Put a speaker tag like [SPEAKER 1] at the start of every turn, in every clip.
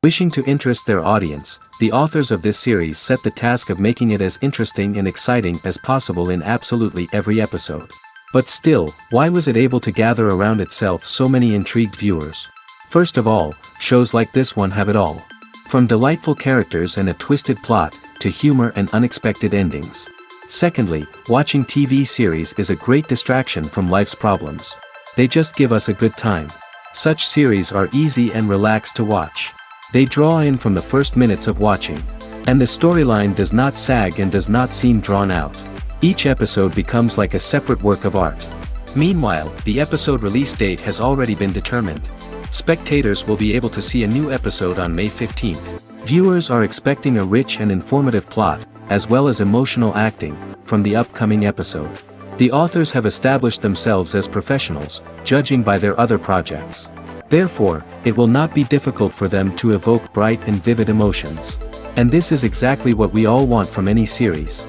[SPEAKER 1] Wishing to interest their audience, the authors of this series set the task of making it as interesting and exciting as possible in absolutely every episode. But still, why was it able to gather around itself so many intrigued viewers? First of all, shows like this one have it all. From delightful characters and a twisted plot, to humor and unexpected endings. Secondly, watching TV series is a great distraction from life's problems. They just give us a good time. Such series are easy and relaxed to watch. They draw in from the first minutes of watching. And the storyline does not sag and does not seem drawn out. Each episode becomes like a separate work of art. Meanwhile, the episode release date has already been determined. Spectators will be able to see a new episode on May 15th. Viewers are expecting a rich and informative plot, as well as emotional acting, from the upcoming episode. The authors have established themselves as professionals, judging by their other projects. Therefore, it will not be difficult for them to evoke bright and vivid emotions. And this is exactly what we all want from any series.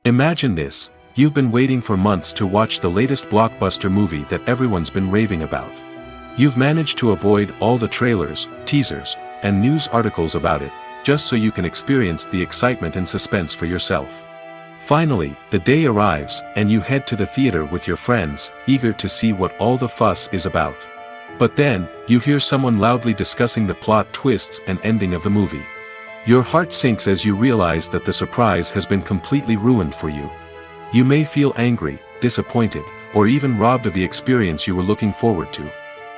[SPEAKER 2] Imagine this, you've been waiting for months to watch the latest blockbuster movie that everyone's been raving about. You've managed to avoid all the trailers, teasers, and news articles about it, just so you can experience the excitement and suspense for yourself. Finally, the day arrives, and you head to the theater with your friends, eager to see what all the fuss is about. But then, you hear someone loudly discussing the plot twists and ending of the movie. Your heart sinks as you realize that the surprise has been completely ruined for you. You may feel angry, disappointed, or even robbed of the experience you were looking forward to.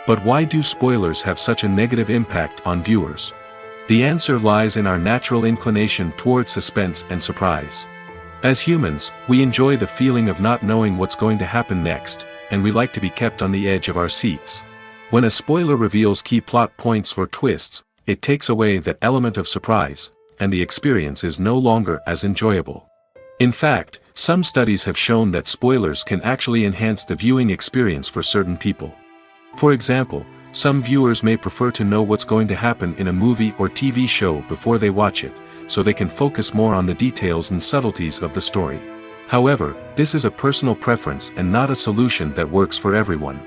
[SPEAKER 2] But why do spoilers have such a negative impact on viewers? The answer lies in our natural inclination towards suspense and surprise. As humans, we enjoy the feeling of not knowing what's going to happen next, and we like to be kept on the edge of our seats. When a spoiler reveals key plot points or twists, it takes away that element of surprise, and the experience is no longer as enjoyable. In fact, some studies have shown that spoilers can actually enhance the viewing experience for certain people. For example, some viewers may prefer to know what's going to happen in a movie or TV show before they watch it, so they can focus more on the details and subtleties of the story. However, this is a personal preference and not a solution that works for everyone.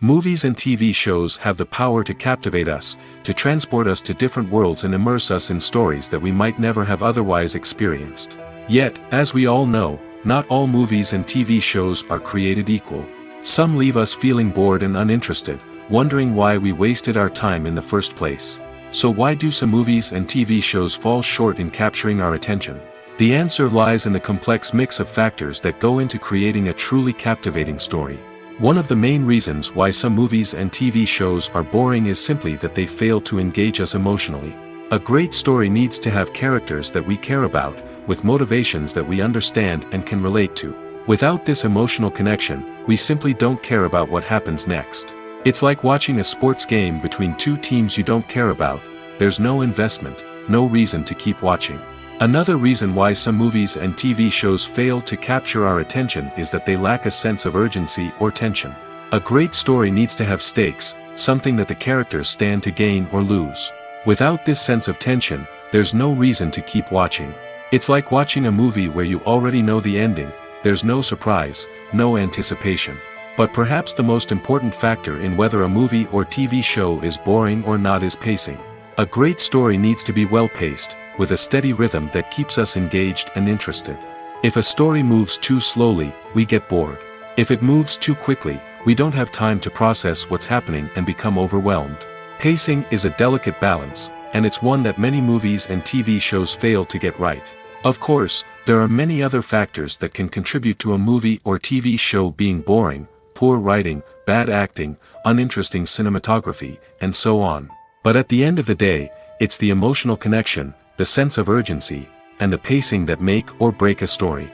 [SPEAKER 2] Movies and TV shows have the power to captivate us, to transport us to different worlds and immerse us in stories that we might never have otherwise experienced. Yet, as we all know, not all movies and TV shows are created equal. Some leave us feeling bored and uninterested, wondering why we wasted our time in the first place. So why do some movies and TV shows fall short in capturing our attention? The answer lies in the complex mix of factors that go into creating a truly captivating story. One of the main reasons why some movies and TV shows are boring is simply that they fail to engage us emotionally. A great story needs to have characters that we care about, with motivations that we understand and can relate to. Without this emotional connection, we simply don't care about what happens next. It's like watching a sports game between two teams you don't care about. There's no investment, no reason to keep watching. Another reason why some movies and TV shows fail to capture our attention is that they lack a sense of urgency or tension. A great story needs to have stakes, something that the characters stand to gain or lose. Without this sense of tension, there's no reason to keep watching. It's like watching a movie where you already know the ending. There's no surprise, no anticipation. But perhaps the most important factor in whether a movie or TV show is boring or not is pacing. A great story needs to be well-paced, with a steady rhythm that keeps us engaged and interested. If a story moves too slowly, we get bored. If it moves too quickly, we don't have time to process what's happening and become overwhelmed. Pacing is a delicate balance, and it's one that many movies and TV shows fail to get right. Of course, there are many other factors that can contribute to a movie or TV show being boring: poor writing, bad acting, uninteresting cinematography, and so on. But at the end of the day, it's the emotional connection, the sense of urgency, and the pacing that make or break a story.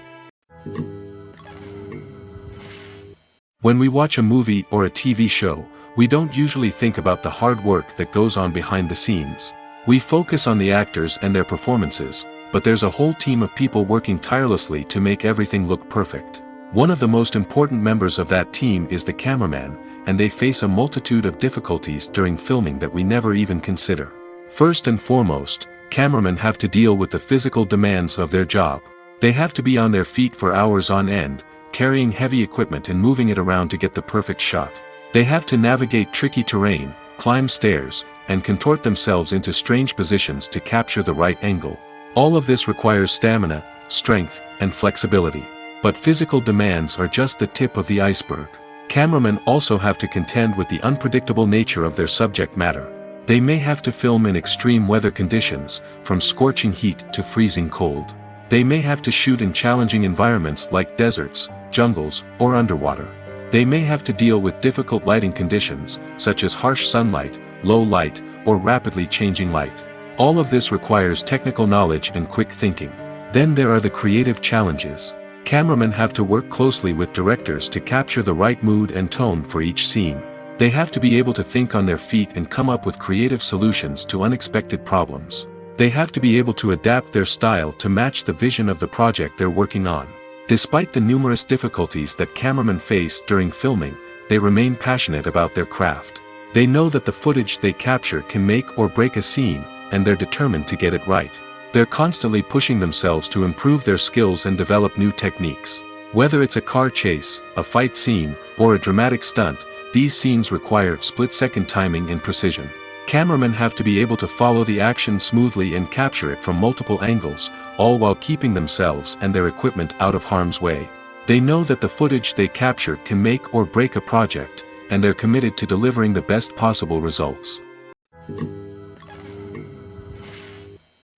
[SPEAKER 2] When we watch a movie or a TV show, we don't usually think about the hard work that goes on behind the scenes. We focus on the actors and their performances, but there's a whole team of people working tirelessly to make everything look perfect. One of the most important members of that team is the cameraman, and they face a multitude of difficulties during filming that we never even consider. First and foremost, cameramen have to deal with the physical demands of their job. They have to be on their feet for hours on end, carrying heavy equipment and moving it around to get the perfect shot. They have to navigate tricky terrain, climb stairs, and contort themselves into strange positions to capture the right angle. All of this requires stamina, strength, and flexibility. But physical demands are just the tip of the iceberg. Cameramen also have to contend with the unpredictable nature of their subject matter. They may have to film in extreme weather conditions, from scorching heat to freezing cold. They may have to shoot in challenging environments like deserts, jungles, or underwater. They may have to deal with difficult lighting conditions, such as harsh sunlight, low light, or rapidly changing light. All of this requires technical knowledge and quick thinking. Then there are the creative challenges. Cameramen have to work closely with directors to capture the right mood and tone for each scene. They have to be able to think on their feet and come up with creative solutions to unexpected problems. They have to be able to adapt their style to match the vision of the project they're working on. Despite the numerous difficulties that cameramen face during filming, they remain passionate about their craft. They know that the footage they capture can make or break a scene, and they're determined to get it right. They're constantly pushing themselves to improve their skills and develop new techniques. Whether it's a car chase, a fight scene, or a dramatic stunt, these scenes require split-second timing and precision. Cameramen have to be able to follow the action smoothly and capture it from multiple angles, all while keeping themselves and their equipment out of harm's way. They know that the footage they capture can make or break a project, and they're committed to delivering the best possible results.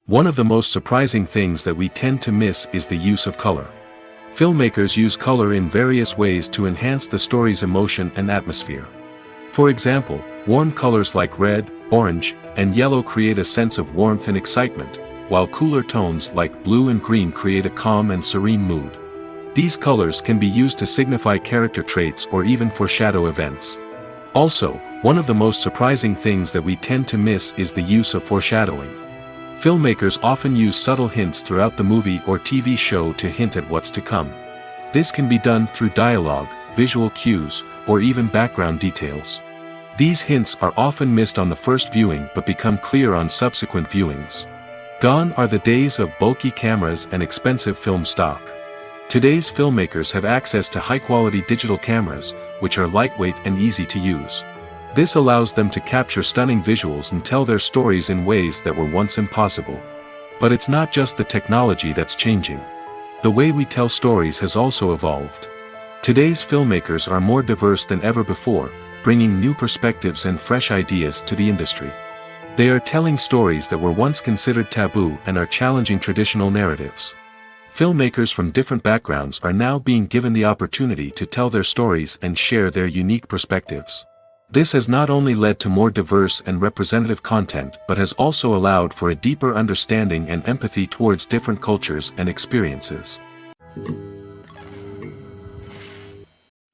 [SPEAKER 2] One of the most surprising things that we tend to miss is the use of color. Filmmakers use color in various ways to enhance the story's emotion and atmosphere. For example, warm colors like red, orange, and yellow create a sense of warmth and excitement, while cooler tones like blue and green create a calm and serene mood. These colors can be used to signify character traits or even foreshadow events. Also, one of the most surprising things that we tend to miss is the use of foreshadowing. Filmmakers often use subtle hints throughout the movie or TV show to hint at what's to come. This can be done through dialogue, visual cues, or even background details. These hints are often missed on the first viewing but become clear on subsequent viewings. Gone are the days of bulky cameras and expensive film stock. Today's filmmakers have access to high-quality digital cameras, which are lightweight and easy to use. This allows them to capture stunning visuals and tell their stories in ways that were once impossible. But it's not just the technology that's changing. The way we tell stories has also evolved. Today's filmmakers are more diverse than ever before, bringing new perspectives and fresh ideas to the industry. They are telling stories that were once considered taboo and are challenging traditional narratives. Filmmakers from different backgrounds are now being given the opportunity to tell their stories and share their unique perspectives. This has not only led to more diverse and representative content but has also allowed for a deeper understanding and empathy towards different cultures and experiences.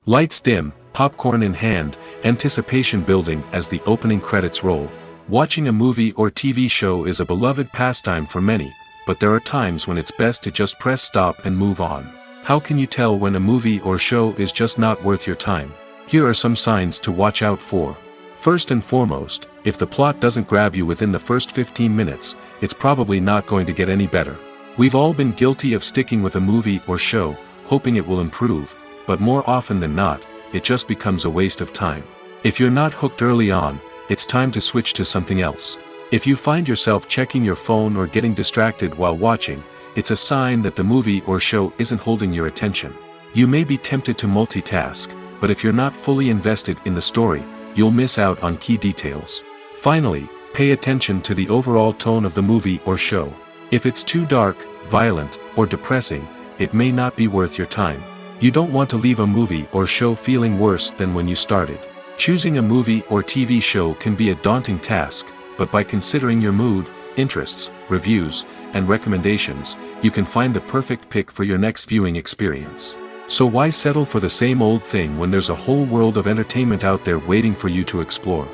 [SPEAKER 2] Lights dim, popcorn in hand, anticipation building as the opening credits roll. Watching a movie or TV show is a beloved pastime for many, but there are times when it's best to just press stop and move on. How can you tell when a movie or show is just not worth your time? Here are some signs to watch out for. First and foremost, if the plot doesn't grab you within the first 15 minutes, it's probably not going to get any better. We've all been guilty of sticking with a movie or show, hoping it will improve, but more often than not, it just becomes a waste of time. If you're not hooked early on, it's time to switch to something else. If you find yourself checking your phone or getting distracted while watching, it's a sign that the movie or show isn't holding your attention. You may be tempted to multitask, but if you're not fully invested in the story, you'll miss out on key details. Finally, pay attention to the overall tone of the movie or show. If it's too dark, violent, or depressing, it may not be worth your time. You don't want to leave a movie or show feeling worse than when you started. Choosing a movie or TV show can be a daunting task, but by considering your mood, interests, reviews, and recommendations, you can find the perfect pick for your next viewing experience. So why settle for the same old thing when there's a whole world of entertainment out there waiting for you to explore?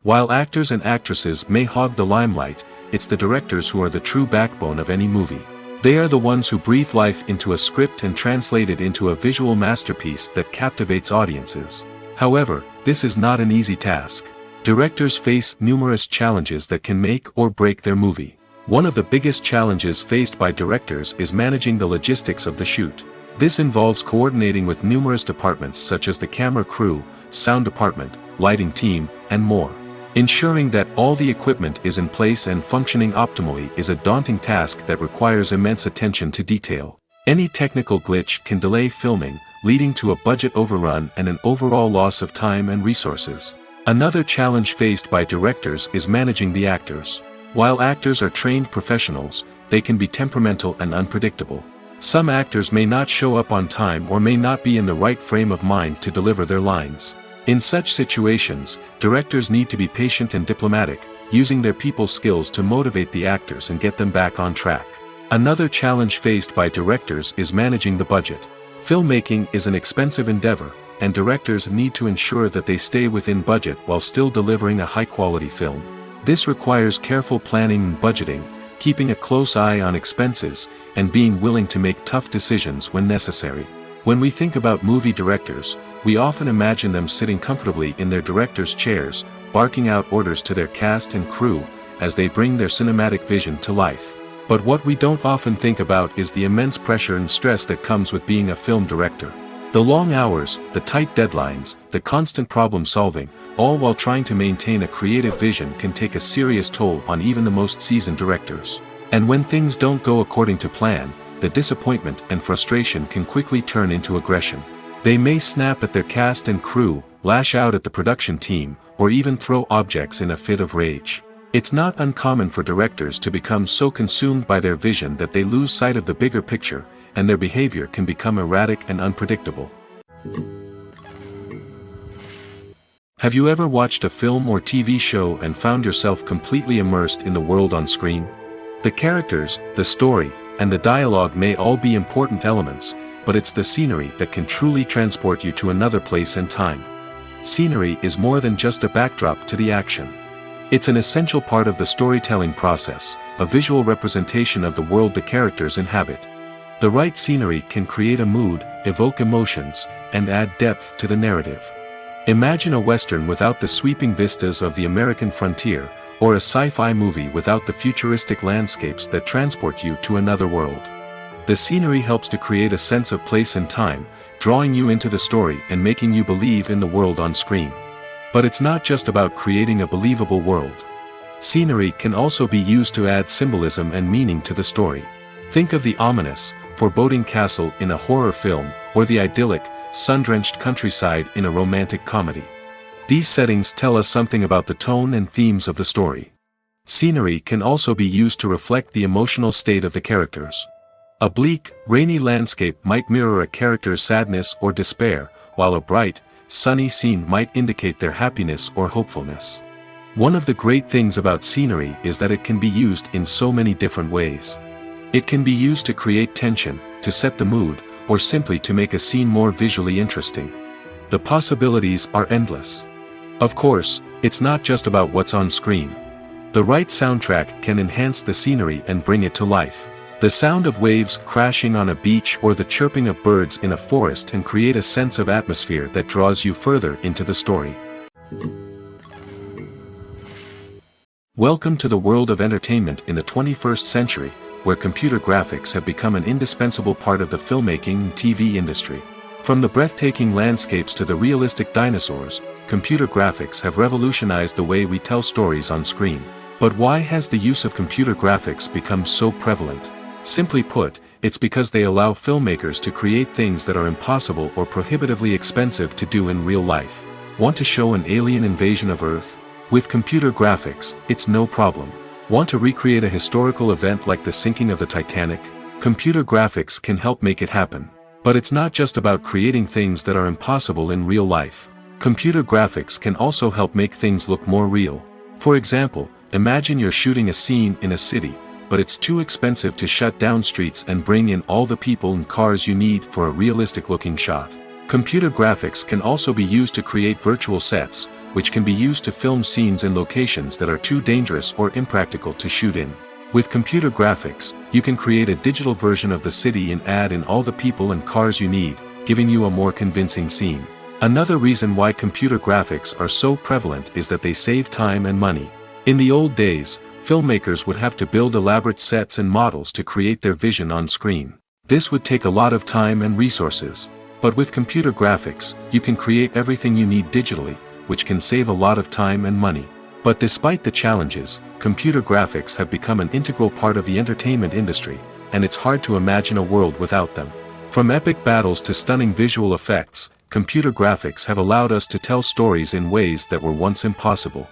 [SPEAKER 2] While actors and actresses may hog the limelight, it's the directors who are the true backbone of any movie. They are the ones who breathe life into a script and translate it into a visual masterpiece that captivates audiences. However, this is not an easy task. Directors face numerous challenges that can make or break their movie. One of the biggest challenges faced by directors is managing the logistics of the shoot. This involves coordinating with numerous departments such as the camera crew, sound department, lighting team, and more. Ensuring that all the equipment is in place and functioning optimally is a daunting task that requires immense attention to detail. Any technical glitch can delay filming, leading to a budget overrun and an overall loss of time and resources. Another challenge faced by directors is managing the actors. While actors are trained professionals, they can be temperamental and unpredictable. Some actors may not show up on time or may not be in the right frame of mind to deliver their lines. In such situations, directors need to be patient and diplomatic, using their people skills to motivate the actors and get them back on track. Another challenge faced by directors is managing the budget. Filmmaking is an expensive endeavor, and directors need to ensure that they stay within budget while still delivering a high-quality film. This requires careful planning and budgeting, keeping a close eye on expenses, and being willing to make tough decisions when necessary. When we think about movie directors, we often imagine them sitting comfortably in their director's chairs, barking out orders to their cast and crew, as they bring their cinematic vision to life. But what we don't often think about is the immense pressure and stress that comes with being a film director. The long hours, the tight deadlines, the constant problem solving, all while trying to maintain a creative vision can take a serious toll on even the most seasoned directors. And when things don't go according to plan, the disappointment and frustration can quickly turn into aggression. They may snap at their cast and crew, lash out at the production team, or even throw objects in a fit of rage. It's not uncommon for directors to become so consumed by their vision that they lose sight of the bigger picture, and their behavior can become erratic and unpredictable. Have you ever watched a film or TV show and found yourself completely immersed in the world on screen? The characters, the story, and the dialogue may all be important elements, but it's the scenery that can truly transport you to another place and time. Scenery is more than just a backdrop to the action. It's an essential part of the storytelling process, a visual representation of the world the characters inhabit. The right scenery can create a mood, evoke emotions, and add depth to the narrative. Imagine a Western without the sweeping vistas of the American frontier, or a sci-fi movie without the futuristic landscapes that transport you to another world. The scenery helps to create a sense of place and time, drawing you into the story and making you believe in the world on screen. But it's not just about creating a believable world. Scenery can also be used to add symbolism and meaning to the story. Think of the ominous, foreboding castle in a horror film, or the idyllic, sun-drenched countryside in a romantic comedy. These settings tell us something about the tone and themes of the story. Scenery can also be used to reflect the emotional state of the characters. A bleak, rainy landscape might mirror a character's sadness or despair, while a bright, sunny scene might indicate their happiness or hopefulness. One of the great things about scenery is that it can be used in so many different ways. It can be used to create tension, to set the mood, or simply to make a scene more visually interesting. The possibilities are endless. Of course, it's not just about what's on screen. The right soundtrack can enhance the scenery and bring it to life. The sound of waves crashing on a beach or the chirping of birds in a forest can create a sense of atmosphere that draws you further into the story. Welcome to the world of entertainment in the 21st century, where computer graphics have become an indispensable part of the filmmaking and TV industry. From the breathtaking landscapes to the realistic dinosaurs, computer graphics have revolutionized the way we tell stories on screen. But why has the use of computer graphics become so prevalent? Simply put, it's because they allow filmmakers to create things that are impossible or prohibitively expensive to do in real life. Want to show an alien invasion of Earth? With computer graphics, it's no problem. Want to recreate a historical event like the sinking of the Titanic? Computer graphics can help make it happen. But it's not just about creating things that are impossible in real life. Computer graphics can also help make things look more real. For example, imagine you're shooting a scene in a city, but it's too expensive to shut down streets and bring in all the people and cars you need for a realistic-looking shot. Computer graphics can also be used to create virtual sets, which can be used to film scenes in locations that are too dangerous or impractical to shoot in. With computer graphics, you can create a digital version of the city and add in all the people and cars you need, giving you a more convincing scene. Another reason why computer graphics are so prevalent is that they save time and money. In the old days, filmmakers would have to build elaborate sets and models to create their vision on screen. This would take a lot of time and resources. But with computer graphics, you can create everything you need digitally, which can save a lot of time and money. But despite the challenges, computer graphics have become an integral part of the entertainment industry, and it's hard to imagine a world without them. From epic battles to stunning visual effects, computer graphics have allowed us to tell stories in ways that were once impossible.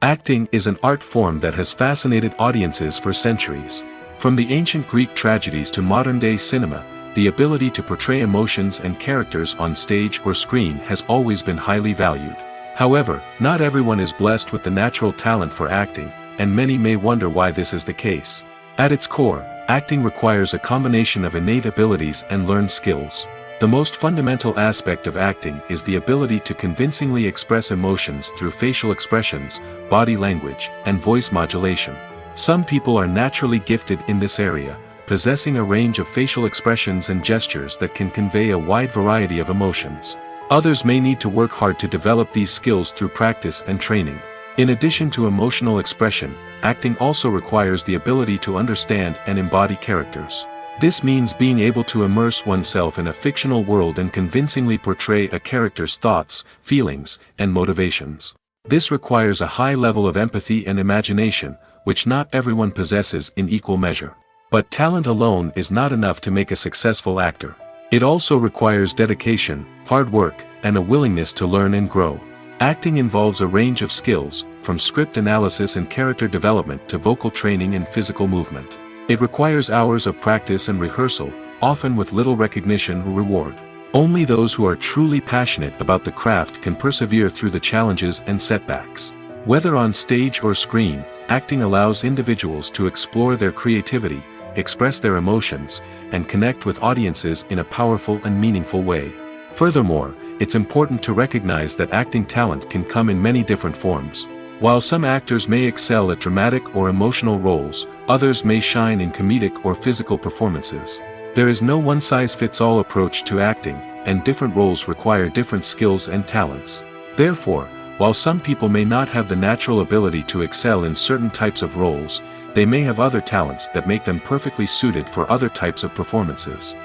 [SPEAKER 2] Acting is an art form that has fascinated audiences for centuries. From the ancient Greek tragedies to modern-day cinema, the ability to portray emotions and characters on stage or screen has always been highly valued. However, not everyone is blessed with the natural talent for acting, and many may wonder why this is the case. At its core, acting requires a combination of innate abilities and learned skills. The most fundamental aspect of acting is the ability to convincingly express emotions through facial expressions, body language, and voice modulation. Some people are naturally gifted in this area, possessing a range of facial expressions and gestures that can convey a wide variety of emotions. Others may need to work hard to develop these skills through practice and training. In addition to emotional expression, acting also requires the ability to understand and embody characters. This means being able to immerse oneself in a fictional world and convincingly portray a character's thoughts, feelings, and motivations. This requires a high level of empathy and imagination, which not everyone possesses in equal measure. But talent alone is not enough to make a successful actor. It also requires dedication, hard work, and a willingness to learn and grow. Acting involves a range of skills, from script analysis and character development to vocal training and physical movement. It requires hours of practice and rehearsal, often with little recognition or reward. Only those who are truly passionate about the craft can persevere through the challenges and setbacks. Whether on stage or screen, acting allows individuals to explore their creativity, express their emotions, and connect with audiences in a powerful and meaningful way. Furthermore, it's important to recognize that acting talent can come in many different forms. While some actors may excel at dramatic or emotional roles, others may shine in comedic or physical performances. There is no one-size-fits-all approach to acting, and different roles require different skills and talents. Therefore, while some people may not have the natural ability to excel in certain types of roles, they may have other talents that make them perfectly suited for other types of performances.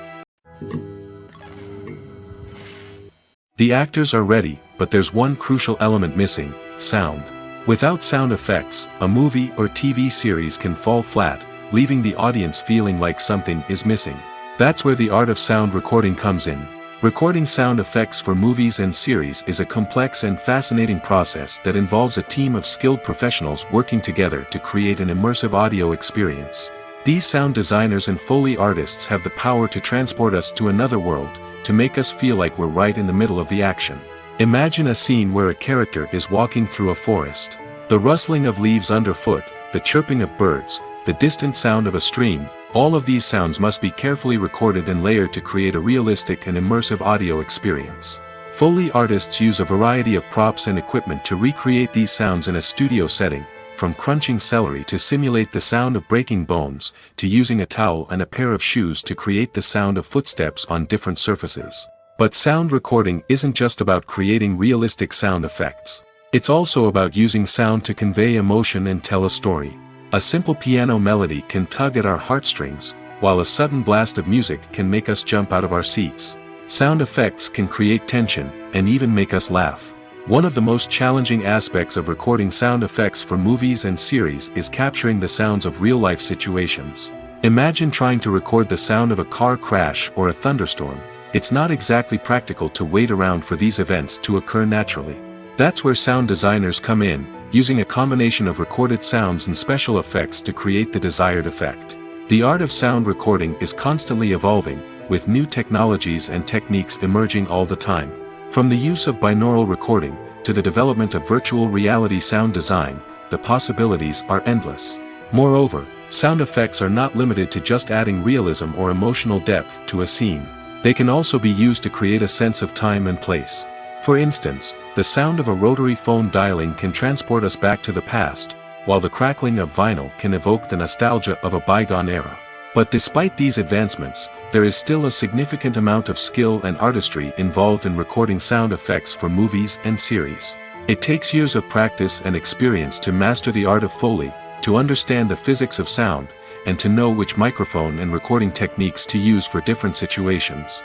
[SPEAKER 2] The actors are ready, but there's one crucial element missing: sound. Without sound effects, a movie or TV series can fall flat, leaving the audience feeling like something is missing. That's where the art of sound recording comes in. Recording sound effects for movies and series is a complex and fascinating process that involves a team of skilled professionals working together to create an immersive audio experience. These sound designers and Foley artists have the power to transport us to another world, to make us feel like we're right in the middle of the action. Imagine a scene where a character is walking through a forest. The rustling of leaves underfoot, the chirping of birds, the distant sound of a stream, all of these sounds must be carefully recorded and layered to create a realistic and immersive audio experience. Foley artists use a variety of props and equipment to recreate these sounds in a studio setting, from crunching celery to simulate the sound of breaking bones, to using a towel and a pair of shoes to create the sound of footsteps on different surfaces. But sound recording isn't just about creating realistic sound effects. It's also about using sound to convey emotion and tell a story. A simple piano melody can tug at our heartstrings, while a sudden blast of music can make us jump out of our seats. Sound effects can create tension, and even make us laugh. One of the most challenging aspects of recording sound effects for movies and series is capturing the sounds of real-life situations. Imagine trying to record the sound of a car crash or a thunderstorm. It's not exactly practical to wait around for these events to occur naturally. That's where sound designers come in, using a combination of recorded sounds and special effects to create the desired effect. The art of sound recording is constantly evolving, with new technologies and techniques emerging all the time. From the use of binaural recording, to the development of virtual reality sound design, the possibilities are endless. Moreover, sound effects are not limited to just adding realism or emotional depth to a scene. They can also be used to create a sense of time and place. For instance, the sound of a rotary phone dialing can transport us back to the past, while the crackling of vinyl can evoke the nostalgia of a bygone era. But despite these advancements, there is still a significant amount of skill and artistry involved in recording sound effects for movies and series. It takes years of practice and experience to master the art of Foley, to understand the physics of sound, and to know which microphone and recording techniques to use for different situations.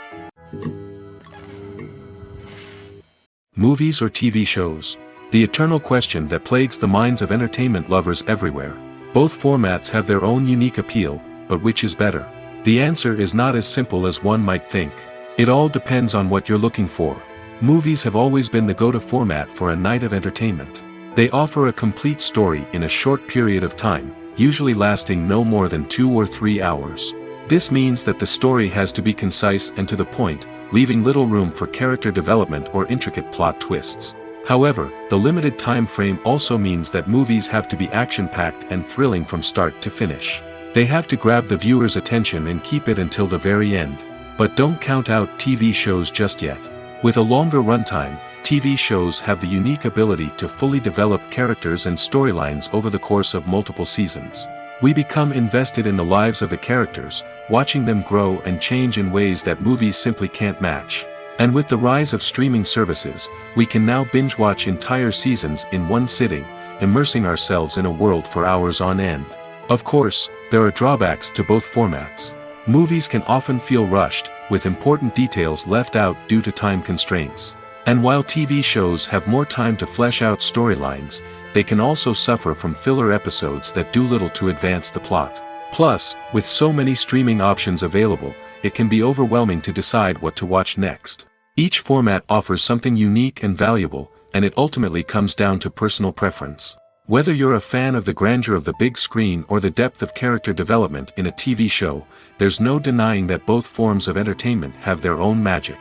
[SPEAKER 2] Movies or TV shows? The eternal question that plagues the minds of entertainment lovers everywhere. Both formats have their own unique appeal, but which is better? The answer is not as simple as one might think. It all depends on what you're looking for. Movies have always been the go-to format for a night of entertainment. They offer a complete story in a short period of time, usually lasting no more than 2 or 3 hours. This means that the story has to be concise and to the point, leaving little room for character development or intricate plot twists. However, the limited time frame also means that movies have to be action-packed and thrilling from start to finish. They have to grab the viewer's attention and keep it until the very end. But don't count out TV shows just yet. With a longer runtime, TV shows have the unique ability to fully develop characters and storylines over the course of multiple seasons. We become invested in the lives of the characters, watching them grow and change in ways that movies simply can't match. And with the rise of streaming services, we can now binge-watch entire seasons in one sitting, immersing ourselves in a world for hours on end. Of course, there are drawbacks to both formats. Movies can often feel rushed, with important details left out due to time constraints. And while TV shows have more time to flesh out storylines, they can also suffer from filler episodes that do little to advance the plot. Plus, with so many streaming options available, it can be overwhelming to decide what to watch next. Each format offers something unique and valuable, and it ultimately comes down to personal preference. Whether you're a fan of the grandeur of the big screen or the depth of character development in a TV show, there's no denying that both forms of entertainment have their own magic.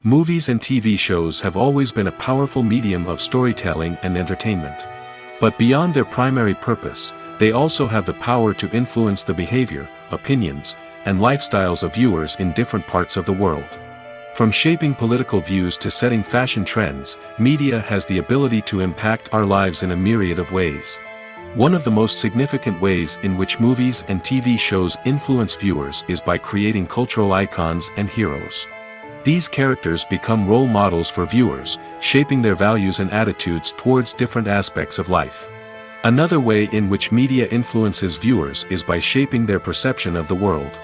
[SPEAKER 2] Movies and TV shows have always been a powerful medium of storytelling and entertainment. But beyond their primary purpose, they also have the power to influence the behavior, opinions, and lifestyles of viewers in different parts of the world. From shaping political views to setting fashion trends, media has the ability to impact our lives in a myriad of ways. One of the most significant ways in which movies and TV shows influence viewers is by creating cultural icons and heroes. These characters become role models for viewers, shaping their values and attitudes towards different aspects of life. Another way in which media influences viewers is by shaping their perception of the world.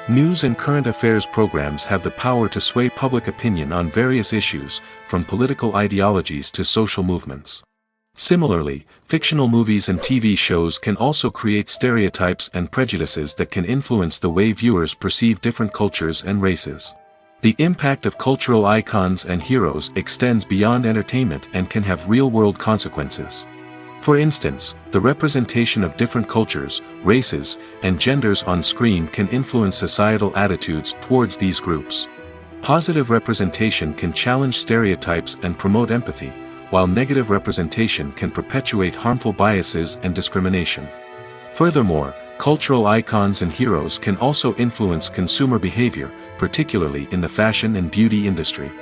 [SPEAKER 2] News and current affairs programs have the power to sway public opinion on various issues, from political ideologies to social movements. Similarly, fictional movies and TV shows can also create stereotypes and prejudices that can influence the way viewers perceive different cultures and races. The impact of cultural icons and heroes extends beyond entertainment and can have real-world consequences. For instance, the representation of different cultures, races, and genders on screen can influence societal attitudes towards these groups. Positive representation can challenge stereotypes and promote empathy, while negative representation can perpetuate harmful biases and discrimination. Furthermore, cultural icons and heroes can also influence consumer behavior, particularly in the fashion and beauty industry.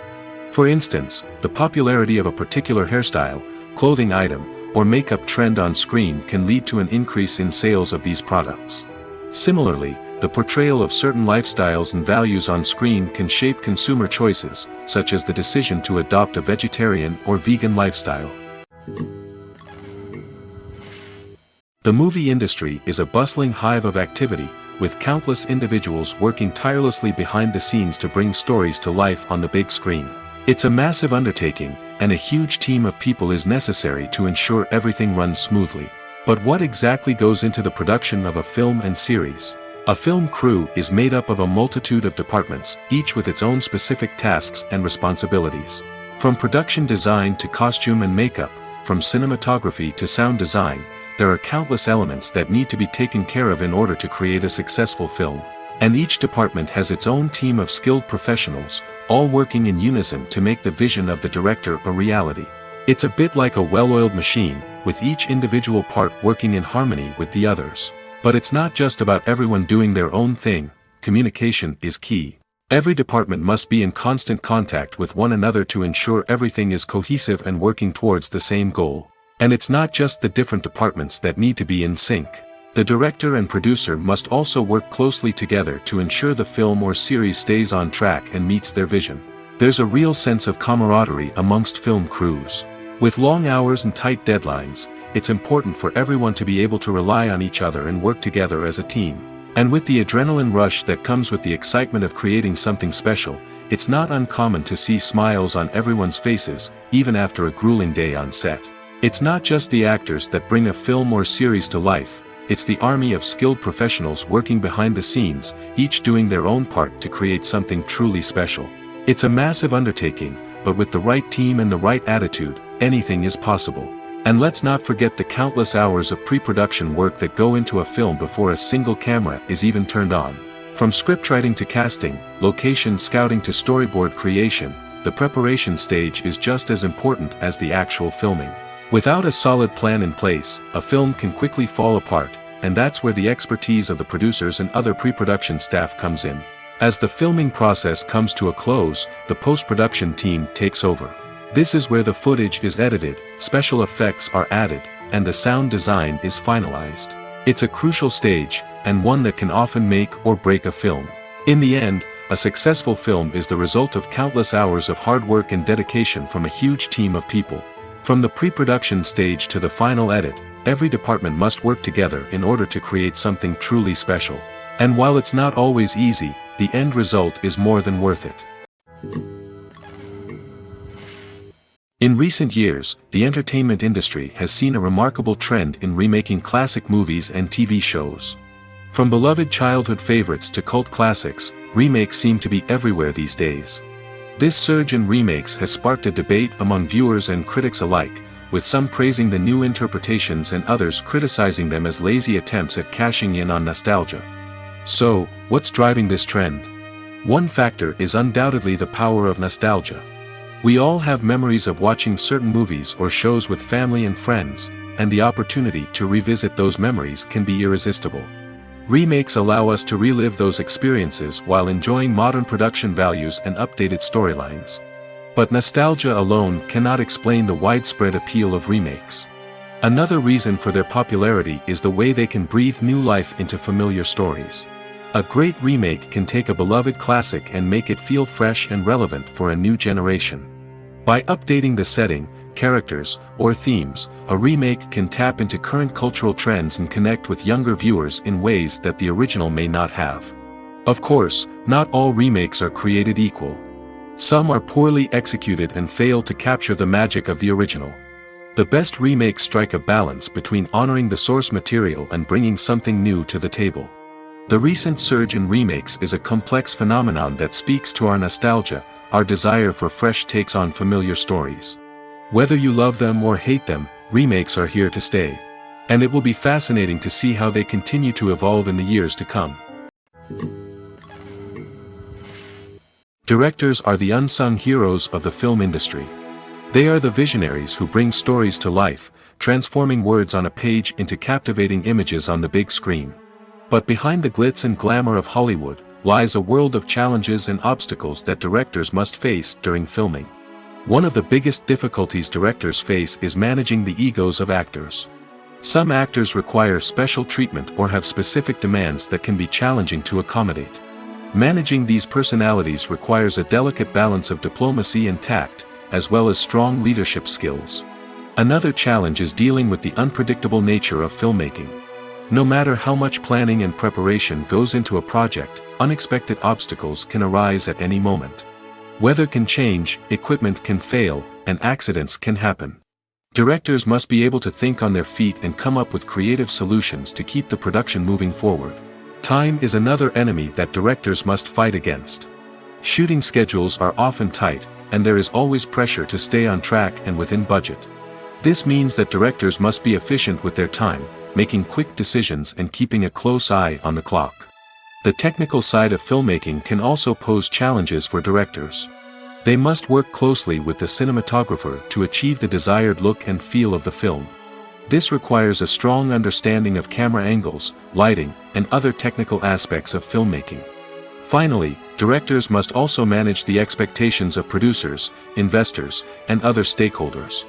[SPEAKER 2] For instance, the popularity of a particular hairstyle, clothing item, or makeup trend on screen can lead to an increase in sales of these products. Similarly, the portrayal of certain lifestyles and values on screen can shape consumer choices, such as the decision to adopt a vegetarian or vegan lifestyle. The movie industry is a bustling hive of activity, with countless individuals working tirelessly behind the scenes to bring stories to life on the big screen. It's a massive undertaking, and a huge team of people is necessary to ensure everything runs smoothly. But what exactly goes into the production of a film and series? A film crew is made up of a multitude of departments, each with its own specific tasks and responsibilities. From production design to costume and makeup, from cinematography to sound design, there are countless elements that need to be taken care of in order to create a successful film. And each department has its own team of skilled professionals, all working in unison to make the vision of the director a reality. It's a bit like a well-oiled machine, with each individual part working in harmony with the others. But it's not just about everyone doing their own thing. Communication is key. Every department must be in constant contact with one another to ensure everything is cohesive and working towards the same goal. And it's not just the different departments that need to be in sync. The director and producer must also work closely together to ensure the film or series stays on track and meets their vision. There's a real sense of camaraderie amongst film crews. With long hours and tight deadlines, it's important for everyone to be able to rely on each other and work together as a team. And with the adrenaline rush that comes with the excitement of creating something special, it's not uncommon to see smiles on everyone's faces, even after a grueling day on set. It's not just the actors that bring a film or series to life, it's the army of skilled professionals working behind the scenes, each doing their own part to create something truly special. It's a massive undertaking, but with the right team and the right attitude, anything is possible. And let's not forget the countless hours of pre-production work that go into a film before a single camera is even turned on. From scriptwriting to casting, location scouting to storyboard creation, the preparation stage is just as important as the actual filming. Without a solid plan in place, a film can quickly fall apart, and that's where the expertise of the producers and other pre-production staff comes in. As the filming process comes to a close, the post-production team takes over. This is where the footage is edited, special effects are added, and the sound design is finalized. It's a crucial stage, and one that can often make or break a film. In the end, a successful film is the result of countless hours of hard work and dedication from a huge team of people. From the pre-production stage to the final edit, every department must work together in order to create something truly special. And while it's not always easy, the end result is more than worth it. In recent years, the entertainment industry has seen a remarkable trend in remaking classic movies and TV shows. From beloved childhood favorites to cult classics, remakes seem to be everywhere these days. This surge in remakes has sparked a debate among viewers and critics alike, with some praising the new interpretations and others criticizing them as lazy attempts at cashing in on nostalgia. So, what's driving this trend? One factor is undoubtedly the power of nostalgia. We all have memories of watching certain movies or shows with family and friends, and the opportunity to revisit those memories can be irresistible. Remakes allow us to relive those experiences while enjoying modern production values and updated storylines. But nostalgia alone cannot explain the widespread appeal of remakes. Another reason for their popularity is the way they can breathe new life into familiar stories. A great remake can take a beloved classic and make it feel fresh and relevant for a new generation. By updating the setting, characters, or themes, a remake can tap into current cultural trends and connect with younger viewers in ways that the original may not have. Of course, not all remakes are created equal. Some are poorly executed and fail to capture the magic of the original. The best remakes strike a balance between honoring the source material and bringing something new to the table. The recent surge in remakes is a complex phenomenon that speaks to our nostalgia, our desire for fresh takes on familiar stories. Whether you love them or hate them, remakes are here to stay. And it will be fascinating to see how they continue to evolve in the years to come. Directors are the unsung heroes of the film industry. They are the visionaries who bring stories to life, transforming words on a page into captivating images on the big screen. But behind the glitz and glamour of Hollywood, lies a world of challenges and obstacles that directors must face during filming. One of the biggest difficulties directors face is managing the egos of actors. Some actors require special treatment or have specific demands that can be challenging to accommodate. Managing these personalities requires a delicate balance of diplomacy and tact, as well as strong leadership skills. Another challenge is dealing with the unpredictable nature of filmmaking. No matter how much planning and preparation goes into a project, unexpected obstacles can arise at any moment. Weather can change, equipment can fail, and accidents can happen. Directors must be able to think on their feet and come up with creative solutions to keep the production moving forward. Time is another enemy that directors must fight against. Shooting schedules are often tight, and there is always pressure to stay on track and within budget. This means that directors must be efficient with their time, making quick decisions and keeping a close eye on the clock. The technical side of filmmaking can also pose challenges for directors. They must work closely with the cinematographer to achieve the desired look and feel of the film. This requires a strong understanding of camera angles, lighting, and other technical aspects of filmmaking. Finally, directors must also manage the expectations of producers, investors, and other stakeholders.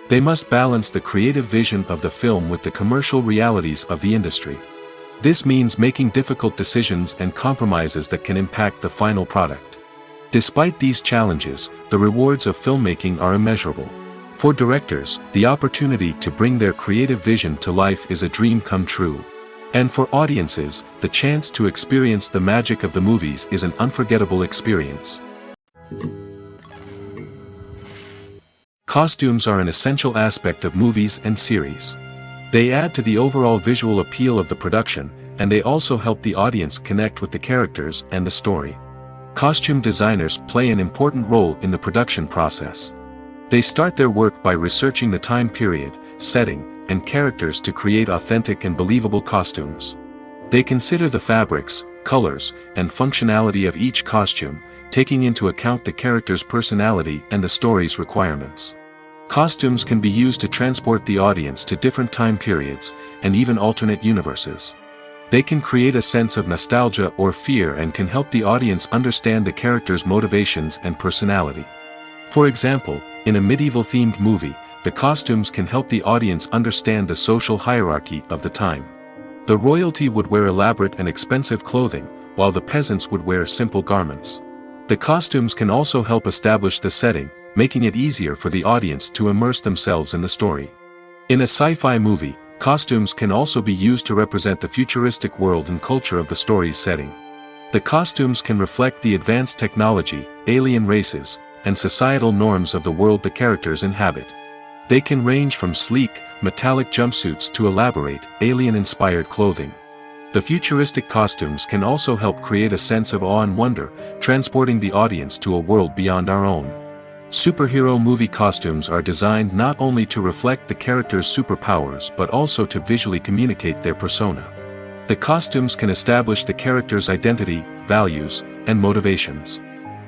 [SPEAKER 2] They must balance the creative vision of the film with the commercial realities of the industry. This means making difficult decisions and compromises that can impact the final product. Despite these challenges, the rewards of filmmaking are immeasurable. For directors, the opportunity to bring their creative vision to life is a dream come true. And for audiences, the chance to experience the magic of the movies is an unforgettable experience. Costumes are an essential aspect of movies and series. They add to the overall visual appeal of the production, and they also help the audience connect with the characters and the story. Costume designers play an important role in the production process. They start their work by researching the time period, setting, and characters to create authentic and believable costumes. They consider the fabrics, colors, and functionality of each costume, taking into account the character's personality and the story's requirements. Costumes can be used to transport the audience to different time periods, and even alternate universes. They can create a sense of nostalgia or fear and can help the audience understand the character's motivations and personality. For example, in a medieval-themed movie, the costumes can help the audience understand the social hierarchy of the time. The royalty would wear elaborate and expensive clothing, while the peasants would wear simple garments. The costumes can also help establish the setting, making it easier for the audience to immerse themselves in the story. In a sci-fi movie, costumes can also be used to represent the futuristic world and culture of the story's setting. The costumes can reflect the advanced technology, alien races, and societal norms of the world the characters inhabit. They can range from sleek, metallic jumpsuits to elaborate, alien-inspired clothing. The futuristic costumes can also help create a sense of awe and wonder, transporting the audience to a world beyond our own. Superhero movie costumes are designed not only to reflect the character's superpowers but also to visually communicate their persona. The costumes can establish the character's identity, values, and motivations.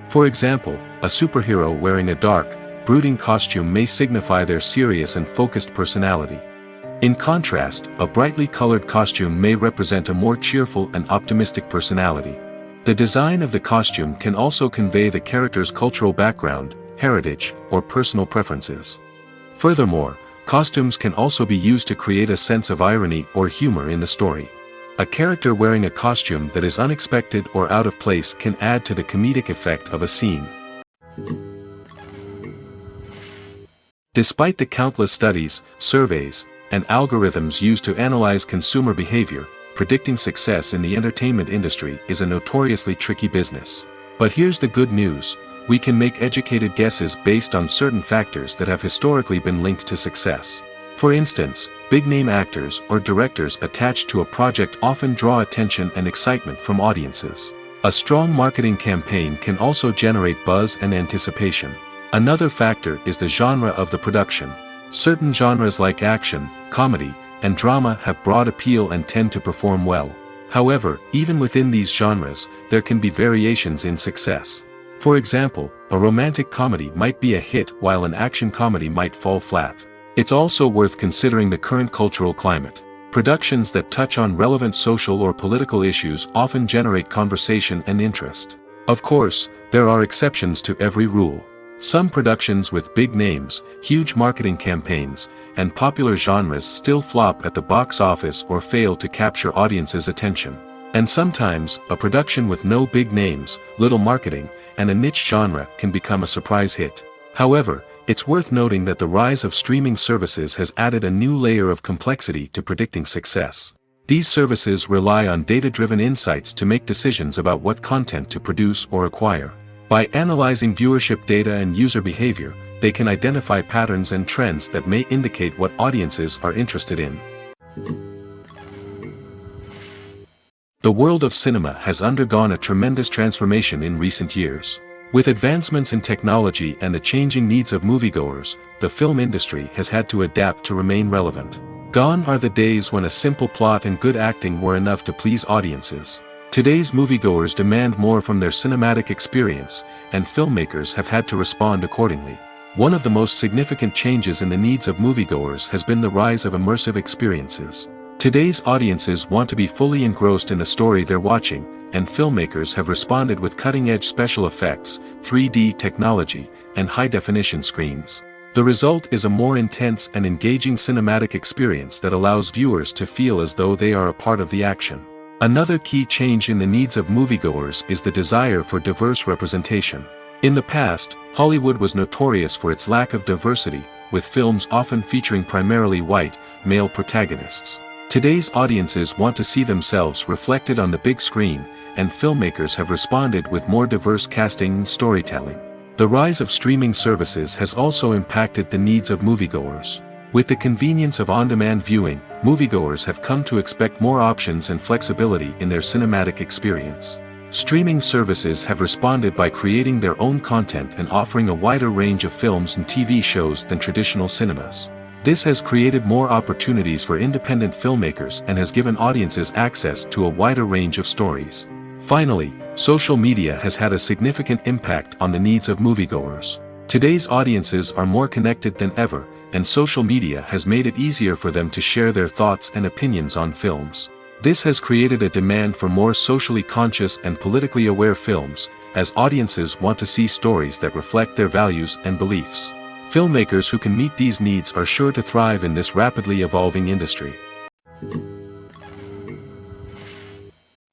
[SPEAKER 2] For example, a superhero wearing a dark, brooding costume may signify their serious and focused personality. In contrast, a brightly colored costume may represent a more cheerful and optimistic personality. The design of the costume can also convey the character's cultural background, heritage, or personal preferences. Furthermore, costumes can also be used to create a sense of irony or humor in the story. A character wearing a costume that is unexpected or out of place can add to the comedic effect of a scene. Despite the countless studies, surveys, and algorithms used to analyze consumer behavior, predicting success in the entertainment industry is a notoriously tricky business. But here's the good news: we can make educated guesses based on certain factors that have historically been linked to success. For instance, big-name actors or directors attached to a project often draw attention and excitement from audiences. A strong marketing campaign can also generate buzz and anticipation. Another factor is the genre of the production. Certain genres like action, comedy, and drama have broad appeal and tend to perform well. However, even within these genres, there can be variations in success. For example, a romantic comedy might be a hit while an action comedy might fall flat. It's also worth considering the current cultural climate. Productions that touch on relevant social or political issues often generate conversation and interest. Of course, there are exceptions to every rule. Some productions with big names, huge marketing campaigns, and popular genres still flop at the box office or fail to capture audiences' attention. And sometimes, a production with no big names, little marketing, and a niche genre can become a surprise hit. However, it's worth noting that the rise of streaming services has added a new layer of complexity to predicting success. These services rely on data-driven insights to make decisions about what content to produce or acquire. By analyzing viewership data and user behavior, they can identify patterns and trends that may indicate what audiences are interested in. The world of cinema has undergone a tremendous transformation in recent years. With advancements in technology and the changing needs of moviegoers, the film industry has had to adapt to remain relevant. Gone are the days when a simple plot and good acting were enough to please audiences. Today's moviegoers demand more from their cinematic experience, and filmmakers have had to respond accordingly. One of the most significant changes in the needs of moviegoers has been the rise of immersive experiences. Today's audiences want to be fully engrossed in the story they're watching, and filmmakers have responded with cutting-edge special effects, 3D technology, and high-definition screens. The result is a more intense and engaging cinematic experience that allows viewers to feel as though they are a part of the action. Another key change in the needs of moviegoers is the desire for diverse representation. In the past, Hollywood was notorious for its lack of diversity, with films often featuring primarily white, male protagonists. Today's audiences want to see themselves reflected on the big screen, and filmmakers have responded with more diverse casting and storytelling. The rise of streaming services has also impacted the needs of moviegoers. With the convenience of on-demand viewing, moviegoers have come to expect more options and flexibility in their cinematic experience. Streaming services have responded by creating their own content and offering a wider range of films and TV shows than traditional cinemas. This has created more opportunities for independent filmmakers and has given audiences access to a wider range of stories. Finally, social media has had a significant impact on the needs of moviegoers. Today's audiences are more connected than ever, and social media has made it easier for them to share their thoughts and opinions on films. This has created a demand for more socially conscious and politically aware films, as audiences want to see stories that reflect their values and beliefs. Filmmakers who can meet these needs are sure to thrive in this rapidly evolving industry.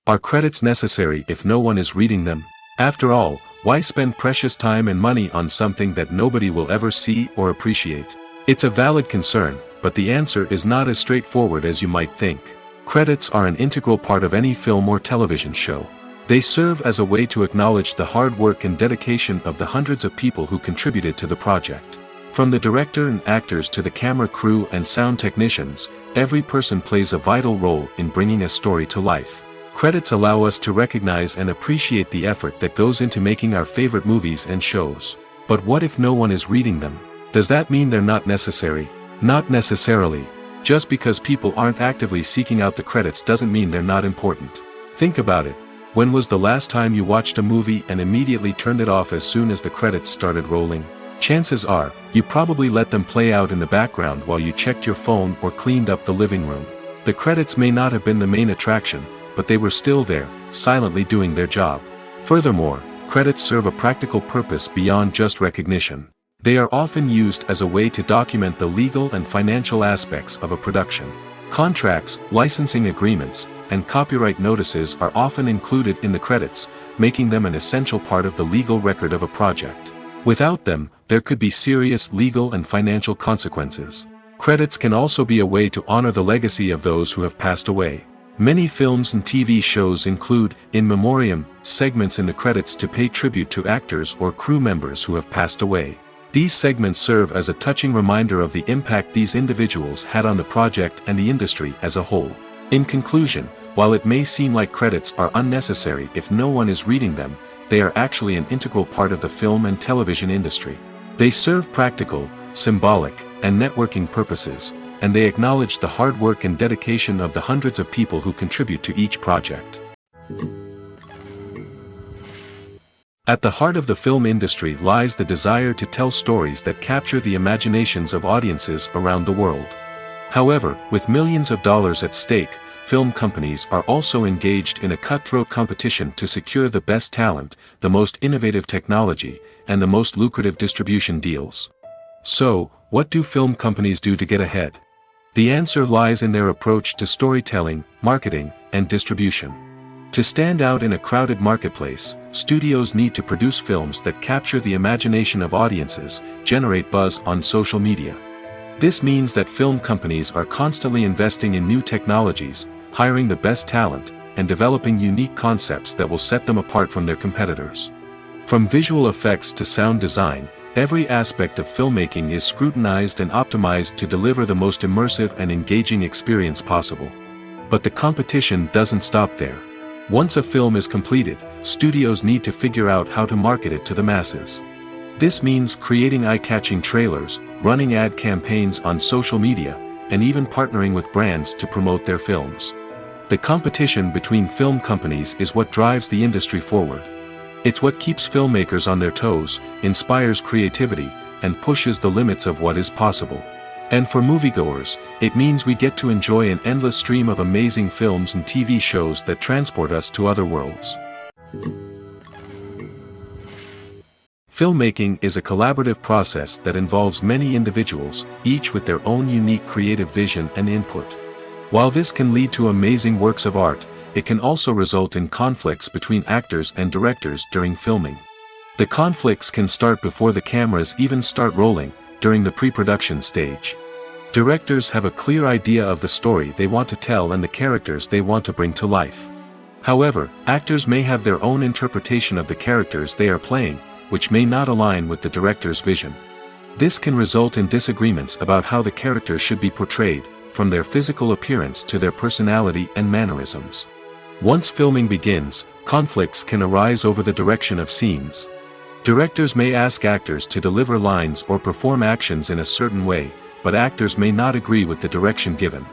[SPEAKER 2] Are credits necessary if no one is reading them? After all, why spend precious time and money on something that nobody will ever see or appreciate? It's a valid concern, but the answer is not as straightforward as you might think. Credits are an integral part of any film or television show. They serve as a way to acknowledge the hard work and dedication of the hundreds of people who contributed to the project. From the director and actors to the camera crew and sound technicians, every person plays a vital role in bringing a story to life. Credits allow us to recognize and appreciate the effort that goes into making our favorite movies and shows. But what if no one is reading them? Does that mean they're not necessary? Not necessarily. Just because people aren't actively seeking out the credits doesn't mean they're not important. Think about it. When was the last time you watched a movie and immediately turned it off as soon as the credits started rolling? Chances are, you probably let them play out in the background while you checked your phone or cleaned up the living room. The credits may not have been the main attraction, but they were still there, silently doing their job. Furthermore, credits serve a practical purpose beyond just recognition. They are often used as a way to document the legal and financial aspects of a production. Contracts, licensing agreements, and copyright notices are often included in the credits, making them an essential part of the legal record of a project. Without them, there could be serious legal and financial consequences. Credits can also be a way to honor the legacy of those who have passed away. Many films and TV shows include, in memoriam, segments in the credits to pay tribute to actors or crew members who have passed away. These segments serve as a touching reminder of the impact these individuals had on the project and the industry as a whole. In conclusion, while it may seem like credits are unnecessary if no one is reading them, they are actually an integral part of the film and television industry. They serve practical, symbolic, and networking purposes, and they acknowledge the hard work and dedication of the hundreds of people who contribute to each project. At the heart of the film industry lies the desire to tell stories that capture the imaginations of audiences around the world. However, with millions of dollars at stake, film companies are also engaged in a cutthroat competition to secure the best talent, the most innovative technology, and the most lucrative distribution deals. So, what do film companies do to get ahead? The answer lies in their approach to storytelling, marketing, and distribution. To stand out in a crowded marketplace, studios need to produce films that capture the imagination of audiences, generate buzz on social media. This means that film companies are constantly investing in new technologies, hiring the best talent, and developing unique concepts that will set them apart from their competitors. From visual effects to sound design, every aspect of filmmaking is scrutinized and optimized to deliver the most immersive and engaging experience possible. But the competition doesn't stop there. Once a film is completed, studios need to figure out how to market it to the masses. This means creating eye-catching trailers, running ad campaigns on social media, and even partnering with brands to promote their films. The competition between film companies is what drives the industry forward. It's what keeps filmmakers on their toes, inspires creativity, and pushes the limits of what is possible. And for moviegoers, it means we get to enjoy an endless stream of amazing films and TV shows that transport us to other worlds. Filmmaking is a collaborative process that involves many individuals, each with their own unique creative vision and input. While this can lead to amazing works of art, it can also result in conflicts between actors and directors during filming. The conflicts can start before the cameras even start rolling, during the pre-production stage. Directors have a clear idea of the story they want to tell and the characters they want to bring to life. However, actors may have their own interpretation of the characters they are playing, which may not align with the director's vision. This can result in disagreements about how the characters should be portrayed, from their physical appearance to their personality and mannerisms. Once filming begins, conflicts can arise over the direction of scenes. Directors may ask actors to deliver lines or perform actions in a certain way, but actors may not agree with the direction given.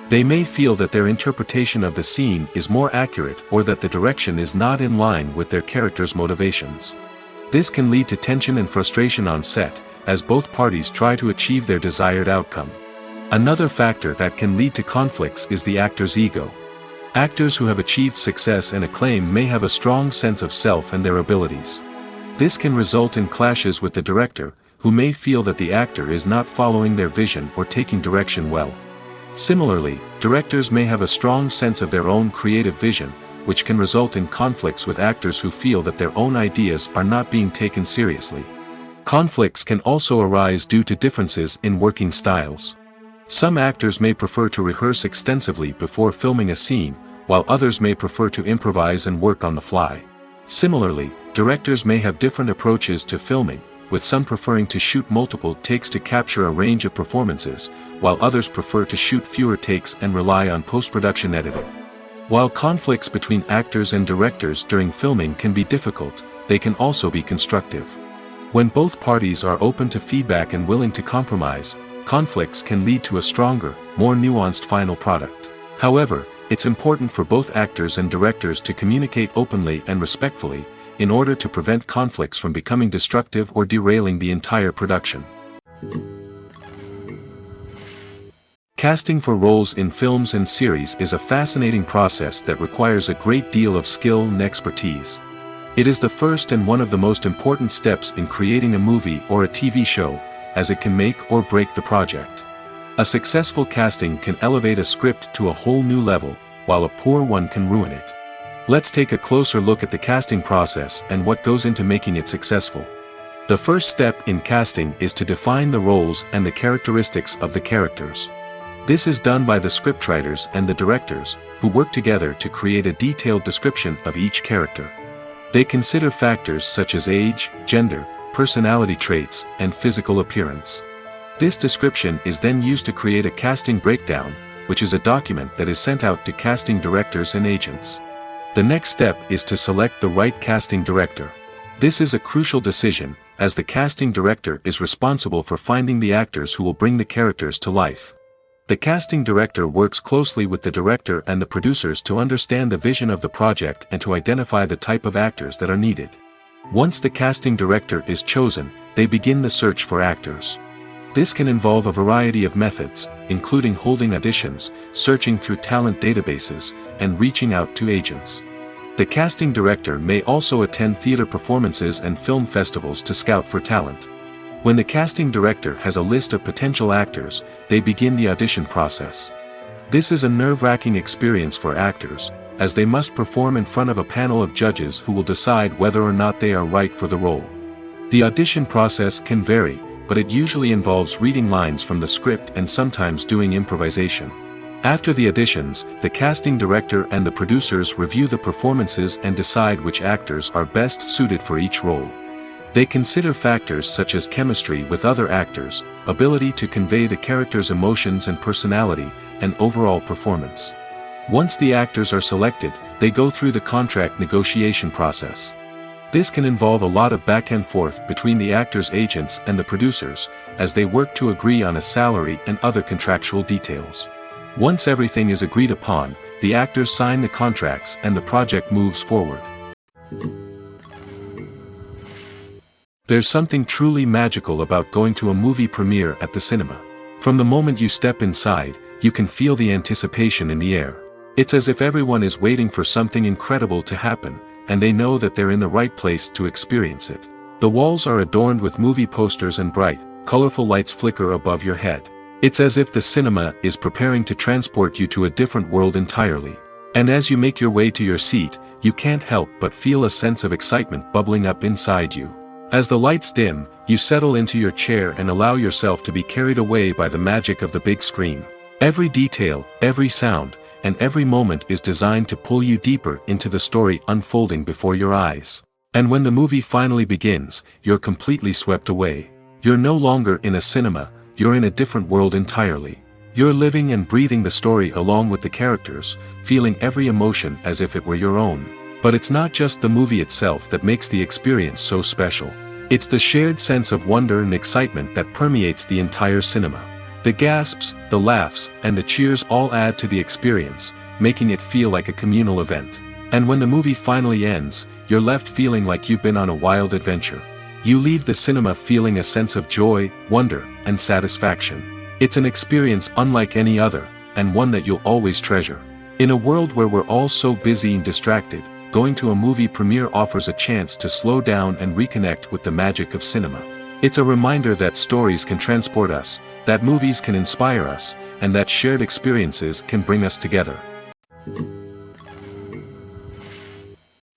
[SPEAKER 2] They may feel that their interpretation of the scene is more accurate or that the direction is not in line with their character's motivations. This can lead to tension and frustration on set, as both parties try to achieve their desired outcome. Another factor that can lead to conflicts is the actor's ego. Actors who have achieved success and acclaim may have a strong sense of self and their abilities. This can result in clashes with the director, who may feel that the actor is not following their vision or taking direction well. Similarly, directors may have a strong sense of their own creative vision, which can result in conflicts with actors who feel that their own ideas are not being taken seriously. Conflicts can also arise due to differences in working styles. Some actors may prefer to rehearse extensively before filming a scene, while others may prefer to improvise and work on the fly. Similarly, directors may have different approaches to filming, with some preferring to shoot multiple takes to capture a range of performances, while others prefer to shoot fewer takes and rely on post-production editing. While conflicts between actors and directors during filming can be difficult, they can also be constructive. When both parties are open to feedback and willing to compromise, conflicts can lead to a stronger, more nuanced final product. However, it's important for both actors and directors to communicate openly and respectfully, in order to prevent conflicts from becoming destructive or derailing the entire production. Casting for roles in films and series is a fascinating process that requires a great deal of skill and expertise. It is the first and one of the most important steps in creating a movie or a TV show, as it can make or break the project. A successful casting can elevate a script to a whole new level, while a poor one can ruin it. Let's take a closer look at the casting process and what goes into making it successful. The first step in casting is to define the roles and the characteristics of the characters. This is done by the scriptwriters and the directors, who work together to create a detailed description of each character. They consider factors such as age, gender, personality traits, and physical appearance. This description is then used to create a casting breakdown, which is a document that is sent out to casting directors and agents. The next step is to select the right casting director. This is a crucial decision, as the casting director is responsible for finding the actors who will bring the characters to life. The casting director works closely with the director and the producers to understand the vision of the project and to identify the type of actors that are needed. Once the casting director is chosen, they begin the search for actors. This can involve a variety of methods, including holding auditions, searching through talent databases, and reaching out to agents. The casting director may also attend theater performances and film festivals to scout for talent. When the casting director has a list of potential actors, they begin the audition process. This is a nerve-wracking experience for actors, as they must perform in front of a panel of judges who will decide whether or not they are right for the role. The audition process can vary, but it usually involves reading lines from the script and sometimes doing improvisation. After the auditions, the casting director and the producers review the performances and decide which actors are best suited for each role. They consider factors such as chemistry with other actors, ability to convey the character's emotions and personality, and overall performance. Once the actors are selected, they go through the contract negotiation process. This can involve a lot of back and forth between the actors' agents and the producers, as they work to agree on a salary and other contractual details. Once everything is agreed upon, the actors sign the contracts and the project moves forward. There's something truly magical about going to a movie premiere at the cinema. From the moment you step inside, you can feel the anticipation in the air. It's as if everyone is waiting for something incredible to happen, and they know that they're in the right place to experience it. The walls are adorned with movie posters and bright, colorful lights flicker above your head. It's as if the cinema is preparing to transport you to a different world entirely. And as you make your way to your seat, you can't help but feel a sense of excitement bubbling up inside you. As the lights dim, you settle into your chair and allow yourself to be carried away by the magic of the big screen. Every detail, every sound, and every moment is designed to pull you deeper into the story unfolding before your eyes. And when the movie finally begins, you're completely swept away. You're no longer in a cinema, you're in a different world entirely. You're living and breathing the story along with the characters, feeling every emotion as if it were your own. But it's not just the movie itself that makes the experience so special. It's the shared sense of wonder and excitement that permeates the entire cinema. The gasps, the laughs, and the cheers all add to the experience, making it feel like a communal event. And when the movie finally ends, you're left feeling like you've been on a wild adventure. You leave the cinema feeling a sense of joy, wonder, and satisfaction. It's an experience unlike any other, and one that you'll always treasure. In a world where we're all so busy and distracted, going to a movie premiere offers a chance to slow down and reconnect with the magic of cinema. It's a reminder that stories can transport us, that movies can inspire us, and that shared experiences can bring us together.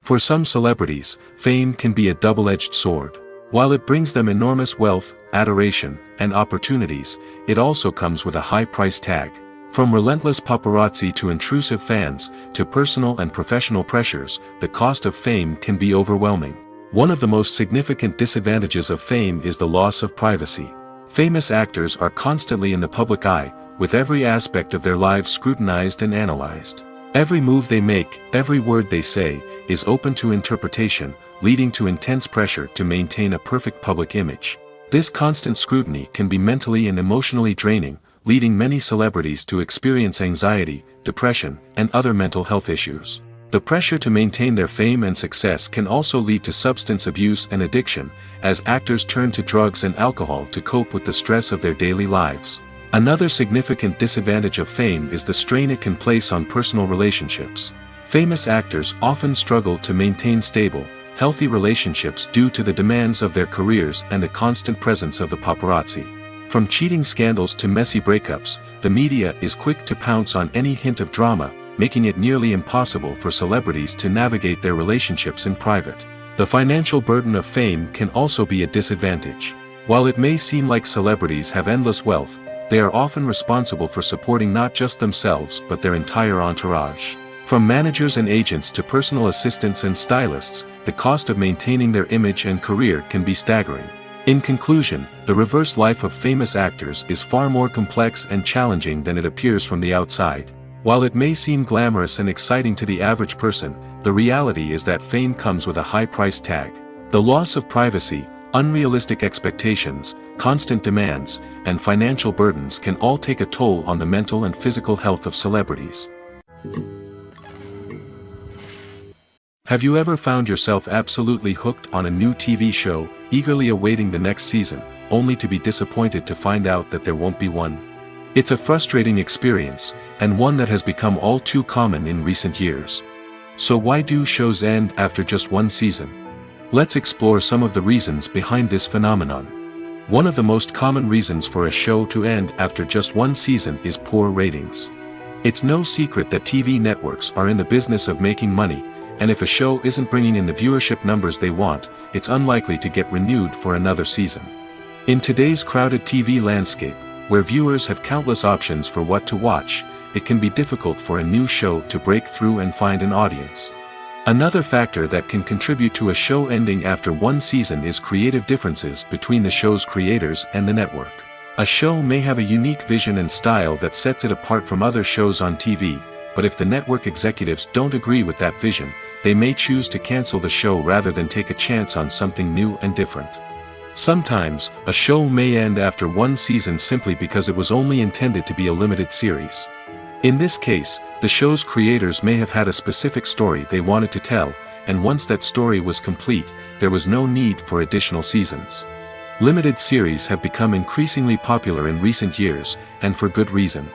[SPEAKER 2] For some celebrities, fame can be a double-edged sword. While it brings them enormous wealth, adoration, and opportunities, it also comes with a high price tag. From relentless paparazzi to intrusive fans, to personal and professional pressures, the cost of fame can be overwhelming. One of the most significant disadvantages of fame is the loss of privacy. Famous actors are constantly in the public eye, with every aspect of their lives scrutinized and analyzed. Every move they make, every word they say, is open to interpretation, leading to intense pressure to maintain a perfect public image. This constant scrutiny can be mentally and emotionally draining, leading many celebrities to experience anxiety, depression, and other mental health issues. The pressure to maintain their fame and success can also lead to substance abuse and addiction, as actors turn to drugs and alcohol to cope with the stress of their daily lives. Another significant disadvantage of fame is the strain it can place on personal relationships. Famous actors often struggle to maintain stable, healthy relationships due to the demands of their careers and the constant presence of the paparazzi. From cheating scandals to messy breakups, the media is quick to pounce on any hint of drama, making it nearly impossible for celebrities to navigate their relationships in private. The financial burden of fame can also be a disadvantage. While it may seem like celebrities have endless wealth, they are often responsible for supporting not just themselves but their entire entourage. From managers and agents to personal assistants and stylists, the cost of maintaining their image and career can be staggering. In conclusion, the reverse life of famous actors is far more complex and challenging than it appears from the outside. While it may seem glamorous and exciting to the average person, the reality is that fame comes with a high price tag. The loss of privacy, unrealistic expectations, constant demands, and financial burdens can all take a toll on the mental and physical health of celebrities. Have you ever found yourself absolutely hooked on a new TV show, eagerly awaiting the next season, only to be disappointed to find out that there won't be one? It's a frustrating experience, and one that has become all too common in recent years. So why do shows end after just one season? Let's explore some of the reasons behind this phenomenon. One of the most common reasons for a show to end after just one season is poor ratings. It's no secret that TV networks are in the business of making money, and if a show isn't bringing in the viewership numbers they want, it's unlikely to get renewed for another season. In today's crowded TV landscape, where viewers have countless options for what to watch, it can be difficult for a new show to break through and find an audience. Another factor that can contribute to a show ending after one season is creative differences between the show's creators and the network. A show may have a unique vision and style that sets it apart from other shows on TV, but if the network executives don't agree with that vision, they may choose to cancel the show rather than take a chance on something new and different. Sometimes, a show may end after one season simply because it was only intended to be a limited series. In this case, the show's creators may have had a specific story they wanted to tell, and once that story was complete, there was no need for additional seasons. Limited series have become increasingly popular in recent years, and for good reason.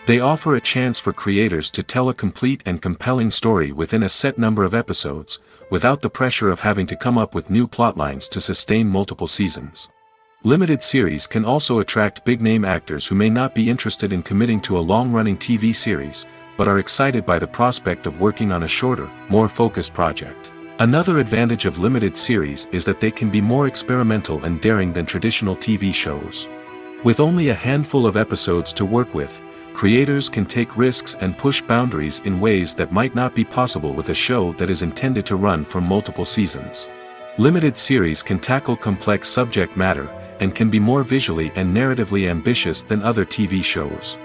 [SPEAKER 2] They offer a chance for creators to tell a complete and compelling story within a set number of episodes, without the pressure of having to come up with new plotlines to sustain multiple seasons. Limited series can also attract big-name actors who may not be interested in committing to a long-running TV series, but are excited by the prospect of working on a shorter, more focused project. Another advantage of limited series is that they can be more experimental and daring than traditional TV shows. With only a handful of episodes to work with, creators can take risks and push boundaries in ways that might not be possible with a show that is intended to run for multiple seasons. Limited series can tackle complex subject matter, and can be more visually and narratively ambitious than other TV shows.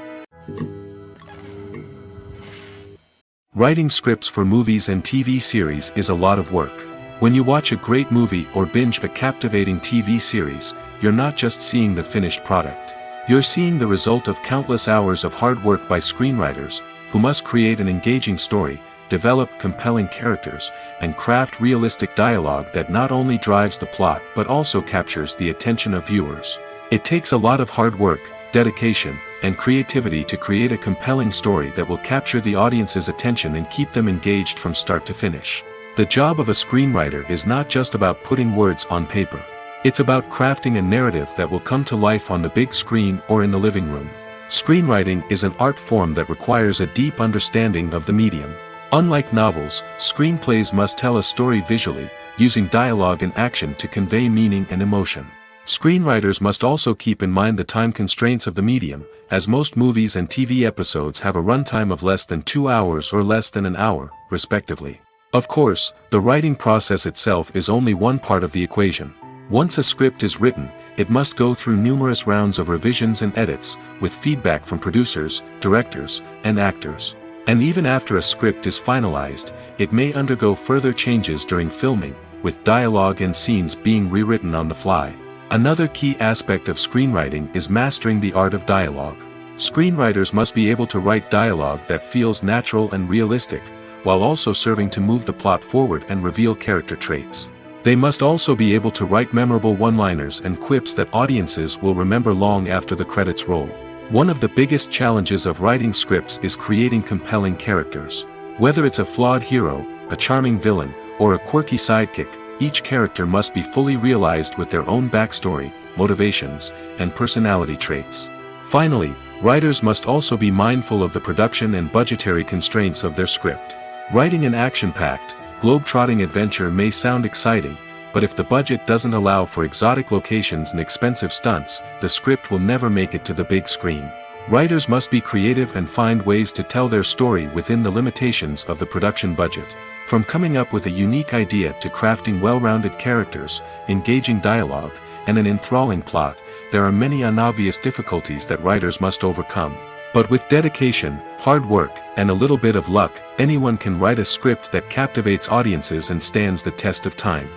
[SPEAKER 2] Writing scripts for movies and TV series is a lot of work. When you watch a great movie or binge a captivating TV series, you're not just seeing the finished product. You're seeing the result of countless hours of hard work by screenwriters, who must create an engaging story, develop compelling characters, and craft realistic dialogue that not only drives the plot but also captures the attention of viewers. It takes a lot of hard work, dedication, and creativity to create a compelling story that will capture the audience's attention and keep them engaged from start to finish. The job of a screenwriter is not just about putting words on paper. It's about crafting a narrative that will come to life on the big screen or in the living room. Screenwriting is an art form that requires a deep understanding of the medium. Unlike novels, screenplays must tell a story visually, using dialogue and action to convey meaning and emotion. Screenwriters must also keep in mind the time constraints of the medium, as most movies and TV episodes have a runtime of less than 2 hours or less than an hour, respectively. Of course, the writing process itself is only one part of the equation. Once a script is written, it must go through numerous rounds of revisions and edits, with feedback from producers, directors, and actors. And even after a script is finalized, it may undergo further changes during filming, with dialogue and scenes being rewritten on the fly. Another key aspect of screenwriting is mastering the art of dialogue. Screenwriters must be able to write dialogue that feels natural and realistic, while also serving to move the plot forward and reveal character traits. They must also be able to write memorable one-liners and quips that audiences will remember long after the credits roll. One of the biggest challenges of writing scripts is creating compelling characters. Whether it's a flawed hero, a charming villain, or a quirky sidekick, each character must be fully realized with their own backstory, motivations, and personality traits. Finally, writers must also be mindful of the production and budgetary constraints of their script. Writing an action-packed, globe-trotting adventure may sound exciting, but if the budget doesn't allow for exotic locations and expensive stunts, the script will never make it to the big screen. Writers must be creative and find ways to tell their story within the limitations of the production budget. From coming up with a unique idea to crafting well-rounded characters, engaging dialogue, and an enthralling plot, there are many unobvious difficulties that writers must overcome. But with dedication, hard work, and a little bit of luck, anyone can write a script that captivates audiences and stands the test of time.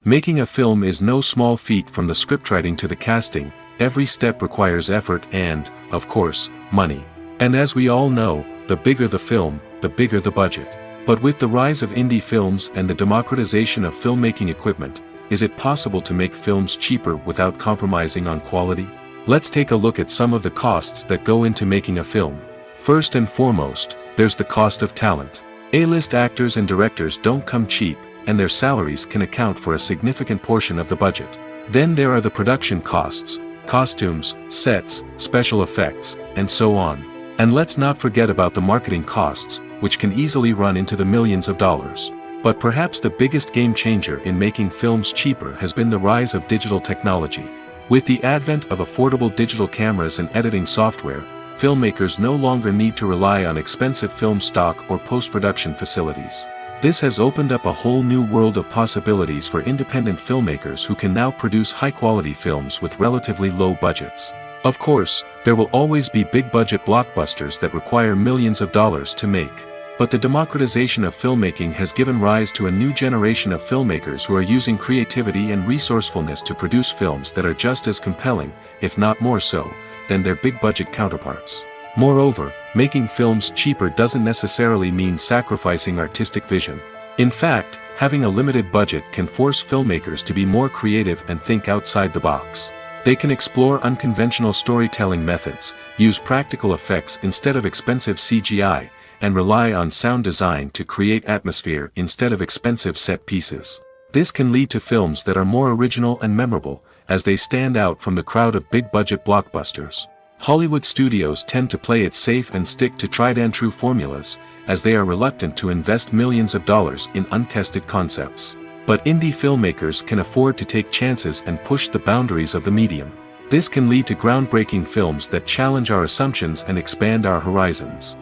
[SPEAKER 2] Making a film is no small feat. From the scriptwriting to the casting, every step requires effort and, of course, money. And as we all know, the bigger the film, the bigger the budget. But with the rise of indie films and the democratization of filmmaking equipment, is it possible to make films cheaper without compromising on quality? Let's take a look at some of the costs that go into making a film. First and foremost, there's the cost of talent. A-list actors and directors don't come cheap, and their salaries can account for a significant portion of the budget. Then there are the production costs, costumes, sets, special effects, and so on. And let's not forget about the marketing costs, which can easily run into the millions of dollars. But perhaps the biggest game changer in making films cheaper has been the rise of digital technology. With the advent of affordable digital cameras and editing software, filmmakers no longer need to rely on expensive film stock or post-production facilities. This has opened up a whole new world of possibilities for independent filmmakers who can now produce high-quality films with relatively low budgets. Of course, there will always be big-budget blockbusters that require millions of dollars to make. But the democratization of filmmaking has given rise to a new generation of filmmakers who are using creativity and resourcefulness to produce films that are just as compelling, if not more so, than their big-budget counterparts. Moreover, making films cheaper doesn't necessarily mean sacrificing artistic vision. In fact, having a limited budget can force filmmakers to be more creative and think outside the box. They can explore unconventional storytelling methods, use practical effects instead of expensive CGI, and rely on sound design to create atmosphere instead of expensive set pieces. This can lead to films that are more original and memorable, as they stand out from the crowd of big-budget blockbusters. Hollywood studios tend to play it safe and stick to tried-and-true formulas, as they are reluctant to invest millions of dollars in untested concepts. But indie filmmakers can afford to take chances and push the boundaries of the medium. This can lead to groundbreaking films that challenge our assumptions and expand our horizons.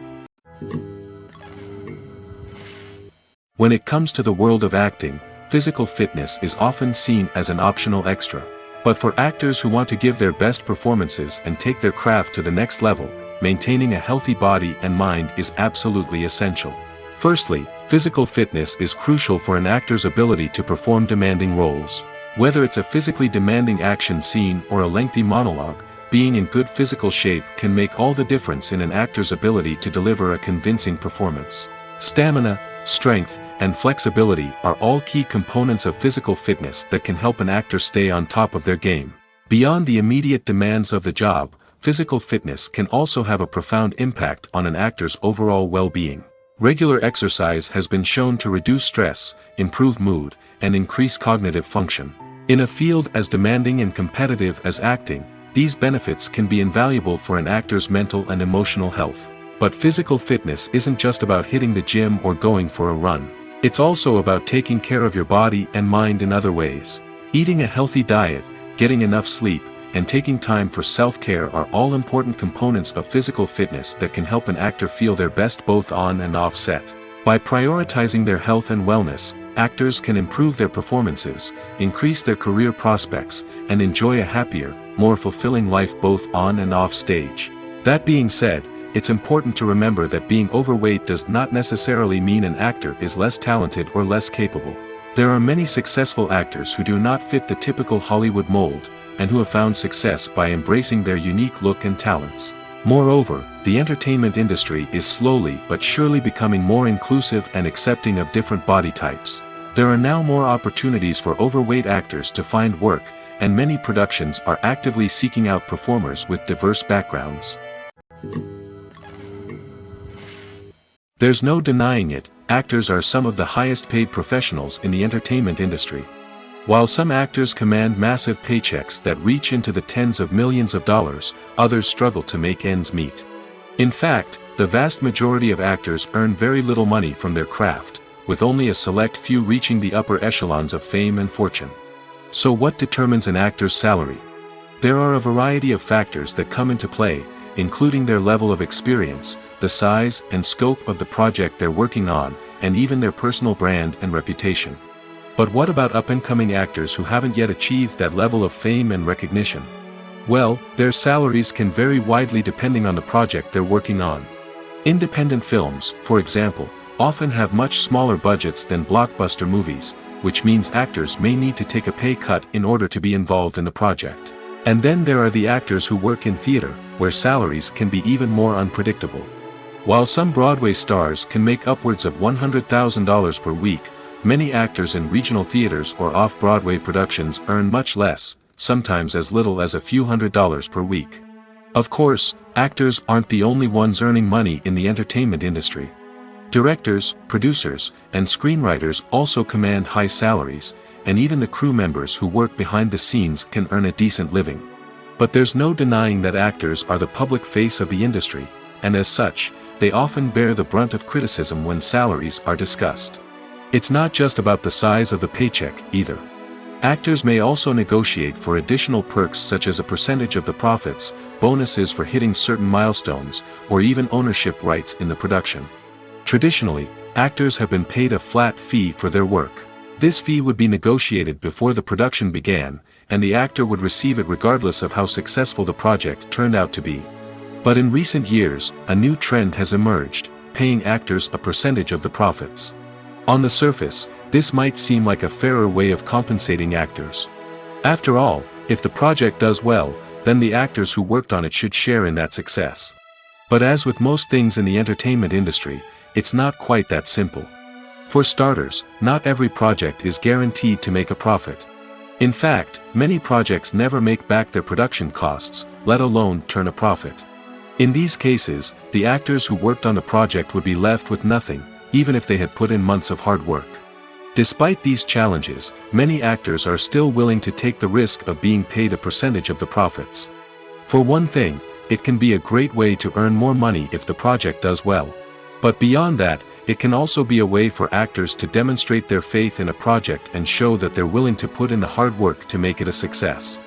[SPEAKER 2] When it comes to the world of acting, physical fitness is often seen as an optional extra. But for actors who want to give their best performances and take their craft to the next level, maintaining a healthy body and mind is absolutely essential. Firstly, physical fitness is crucial for an actor's ability to perform demanding roles. Whether it's a physically demanding action scene or a lengthy monologue, being in good physical shape can make all the difference in an actor's ability to deliver a convincing performance. Stamina, strength, and flexibility are all key components of physical fitness that can help an actor stay on top of their game. Beyond the immediate demands of the job, physical fitness can also have a profound impact on an actor's overall well-being. Regular exercise has been shown to reduce stress, improve mood, and increase cognitive function. In a field as demanding and competitive as acting, these benefits can be invaluable for an actor's mental and emotional health. But physical fitness isn't just about hitting the gym or going for a run. It's also about taking care of your body and mind in other ways. Eating a healthy diet, getting enough sleep, and taking time for self-care are all important components of physical fitness that can help an actor feel their best both on and off set. By prioritizing their health and wellness, actors can improve their performances, increase their career prospects, and enjoy a happier, more fulfilling life both on and off stage. That being said, it's important to remember that being overweight does not necessarily mean an actor is less talented or less capable. There are many successful actors who do not fit the typical Hollywood mold, and who have found success by embracing their unique look and talents. Moreover, the entertainment industry is slowly but surely becoming more inclusive and accepting of different body types. There are now more opportunities for overweight actors to find work, and many productions are actively seeking out performers with diverse backgrounds. There's no denying it, actors are some of the highest paid professionals in the entertainment industry. While some actors command massive paychecks that reach into the tens of millions of dollars, others struggle to make ends meet. In fact, the vast majority of actors earn very little money from their craft, with only a select few reaching the upper echelons of fame and fortune. So what determines an actor's salary? There are a variety of factors that come into play, including their level of experience, the size and scope of the project they're working on, and even their personal brand and reputation. But what about up-and-coming actors who haven't yet achieved that level of fame and recognition? Well, their salaries can vary widely depending on the project they're working on. Independent films, for example, often have much smaller budgets than blockbuster movies, which means actors may need to take a pay cut in order to be involved in the project. And then there are the actors who work in theater, where salaries can be even more unpredictable. While some Broadway stars can make upwards of $100,000 per week, many actors in regional theaters or off-Broadway productions earn much less, sometimes as little as a few $100s per week. Of course, actors aren't the only ones earning money in the entertainment industry. Directors, producers, and screenwriters also command high salaries, and even the crew members who work behind the scenes can earn a decent living. But there's no denying that actors are the public face of the industry, and as such, they often bear the brunt of criticism when salaries are discussed. It's not just about the size of the paycheck, either. Actors may also negotiate for additional perks such as a percentage of the profits, bonuses for hitting certain milestones, or even ownership rights in the production. Traditionally, actors have been paid a flat fee for their work. This fee would be negotiated before the production began, and the actor would receive it regardless of how successful the project turned out to be. But in recent years, a new trend has emerged, paying actors a percentage of the profits. On the surface, this might seem like a fairer way of compensating actors. After all, if the project does well, then the actors who worked on it should share in that success. But as with most things in the entertainment industry, it's not quite that simple. For starters, not every project is guaranteed to make a profit. In fact, many projects never make back their production costs, let alone turn a profit. In these cases, the actors who worked on the project would be left with nothing, even if they had put in months of hard work. Despite these challenges, many actors are still willing to take the risk of being paid a percentage of the profits. For one thing, it can be a great way to earn more money if the project does well. But beyond that, it can also be a way for actors to demonstrate their faith in a project and show that they're willing to put in the hard work to make it a success.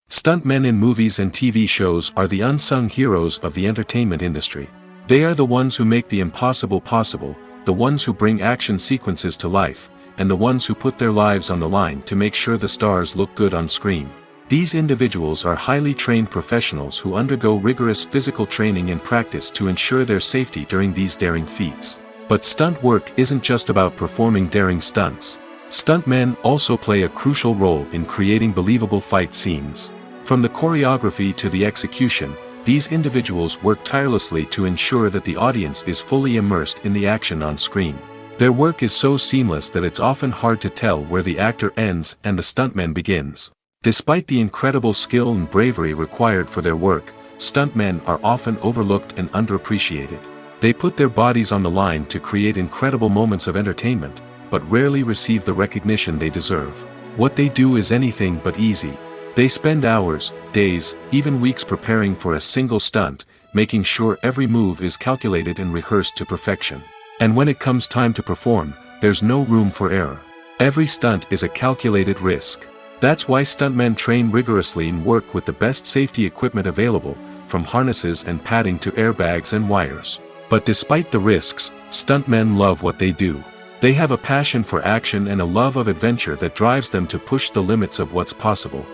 [SPEAKER 2] Stuntmen in movies and TV shows are the unsung heroes of the entertainment industry. They are the ones who make the impossible possible, the ones who bring action sequences to life, and the ones who put their lives on the line to make sure the stars look good on screen. These individuals are highly trained professionals who undergo rigorous physical training and practice to ensure their safety during these daring feats. But stunt work isn't just about performing daring stunts. Stuntmen also play a crucial role in creating believable fight scenes. From the choreography to the execution, these individuals work tirelessly to ensure that the audience is fully immersed in the action on screen. Their work is so seamless that it's often hard to tell where the actor ends and the stuntman begins. Despite the incredible skill and bravery required for their work, stuntmen are often overlooked and underappreciated. They put their bodies on the line to create incredible moments of entertainment, but rarely receive the recognition they deserve. What they do is anything but easy. They spend hours, days, even weeks preparing for a single stunt, making sure every move is calculated and rehearsed to perfection. And when it comes time to perform, there's no room for error. Every stunt is a calculated risk. That's why stuntmen train rigorously and work with the best safety equipment available, from harnesses and padding to airbags and wires. But despite the risks, stuntmen love what they do. They have a passion for action and a love of adventure that drives them to push the limits of what's possible.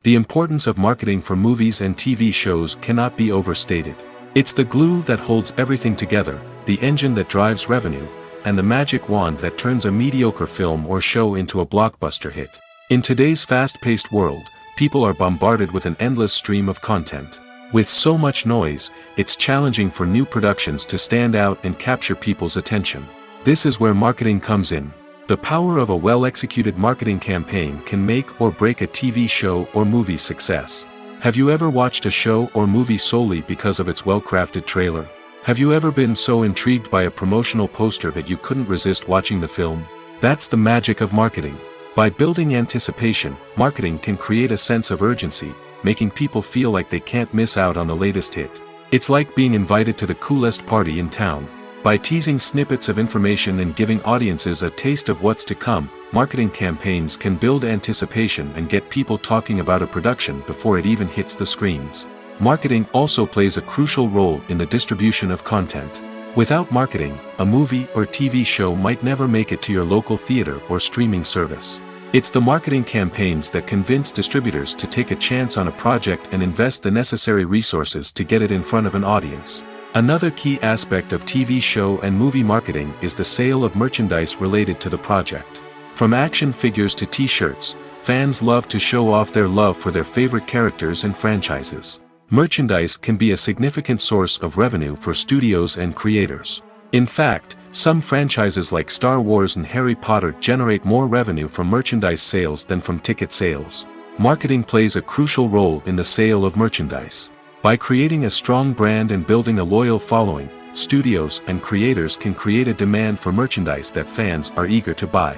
[SPEAKER 2] The importance of marketing for movies and TV shows cannot be overstated. It's the glue that holds everything together, the engine that drives revenue, and the magic wand that turns a mediocre film or show into a blockbuster hit. In today's fast-paced world, people are bombarded with an endless stream of content. With so much noise, it's challenging for new productions to stand out and capture people's attention. This is where marketing comes in. The power of a well-executed marketing campaign can make or break a TV show or movie's success. Have you ever watched a show or movie solely because of its well-crafted trailer? Have you ever been so intrigued by a promotional poster that you couldn't resist watching the film? That's the magic of marketing. By building anticipation, marketing can create a sense of urgency, making people feel like they can't miss out on the latest hit. It's like being invited to the coolest party in town. By teasing snippets of information and giving audiences a taste of what's to come, marketing campaigns can build anticipation and get people talking about a production before it even hits the screens. Marketing also plays a crucial role in the distribution of content. Without marketing, a movie or TV show might never make it to your local theater or streaming service. It's the marketing campaigns that convince distributors to take a chance on a project and invest the necessary resources to get it in front of an audience. Another key aspect of TV show and movie marketing is the sale of merchandise related to the project. From action figures to t-shirts, fans love to show off their love for their favorite characters and franchises. Merchandise can be a significant source of revenue for studios and creators. In fact, some franchises like Star Wars and Harry Potter generate more revenue from merchandise sales than from ticket sales. Marketing plays a crucial role in the sale of merchandise. By creating a strong brand and building a loyal following, studios and creators can create a demand for merchandise that fans are eager to buy.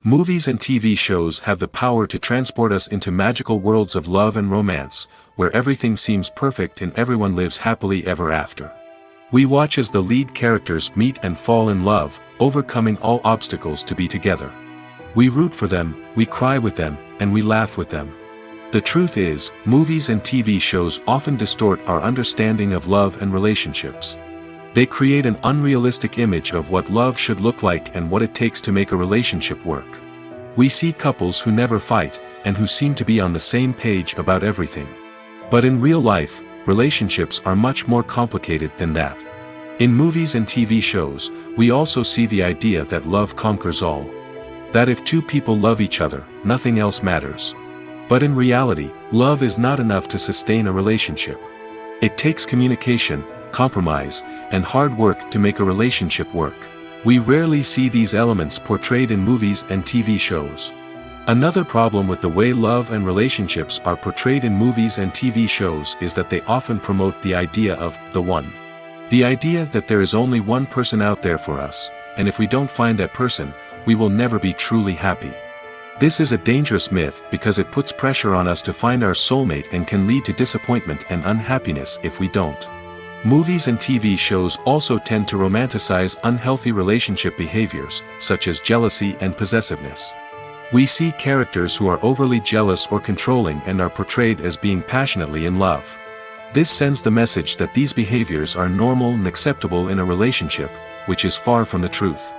[SPEAKER 2] Movies and TV shows have the power to transport us into magical worlds of love and romance, where everything seems perfect and everyone lives happily ever after. We watch as the lead characters meet and fall in love, overcoming all obstacles to be together. We root for them, we cry with them, and we laugh with them. The truth is, movies and TV shows often distort our understanding of love and relationships. They create an unrealistic image of what love should look like and what it takes to make a relationship work. We see couples who never fight, and who seem to be on the same page about everything. But in real life, relationships are much more complicated than that. In movies and TV shows, we also see the idea that love conquers all. That if two people love each other, nothing else matters. But in reality, love is not enough to sustain a relationship. It takes communication, compromise, and hard work to make a relationship work. We rarely see these elements portrayed in movies and TV shows. Another problem with the way love and relationships are portrayed in movies and TV shows is that they often promote the idea of the one. The idea that there is only one person out there for us, and if we don't find that person, we will never be truly happy. This is a dangerous myth because it puts pressure on us to find our soulmate and can lead to disappointment and unhappiness if we don't. Movies and TV shows also tend to romanticize unhealthy relationship behaviors, such as jealousy and possessiveness. We see characters who are overly jealous or controlling and are portrayed as being passionately in love. This sends the message that these behaviors are normal and acceptable in a relationship, which is far from the truth.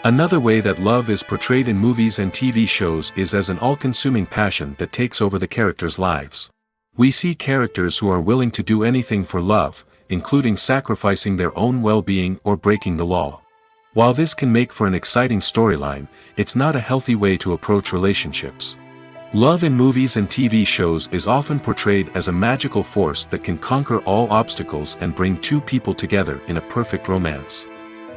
[SPEAKER 2] Another way that love is portrayed in movies and TV shows is as an all-consuming passion that takes over the characters' lives. We see characters who are willing to do anything for love, including sacrificing their own well-being or breaking the law. While this can make for an exciting storyline, it's not a healthy way to approach relationships. Love in movies and TV shows is often portrayed as a magical force that can conquer all obstacles and bring two people together in a perfect romance.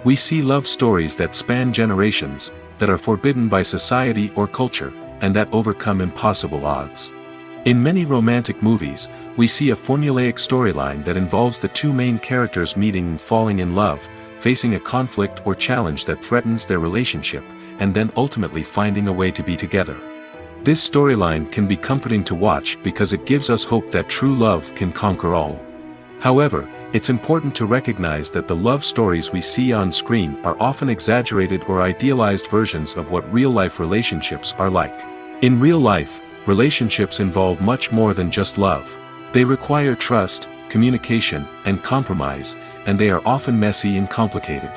[SPEAKER 2] We see love stories that span generations, that are forbidden by society or culture, and that overcome impossible odds. In many romantic movies, we see a formulaic storyline that involves the two main characters meeting and falling in love, facing a conflict or challenge that threatens their relationship, and then ultimately finding a way to be together. This storyline can be comforting to watch because it gives us hope that true love can conquer all. However, it's important to recognize that the love stories we see on screen are often exaggerated or idealized versions of what real-life relationships are like. In real life, relationships involve much more than just love. They require trust, communication, and compromise, and they are often messy and complicated.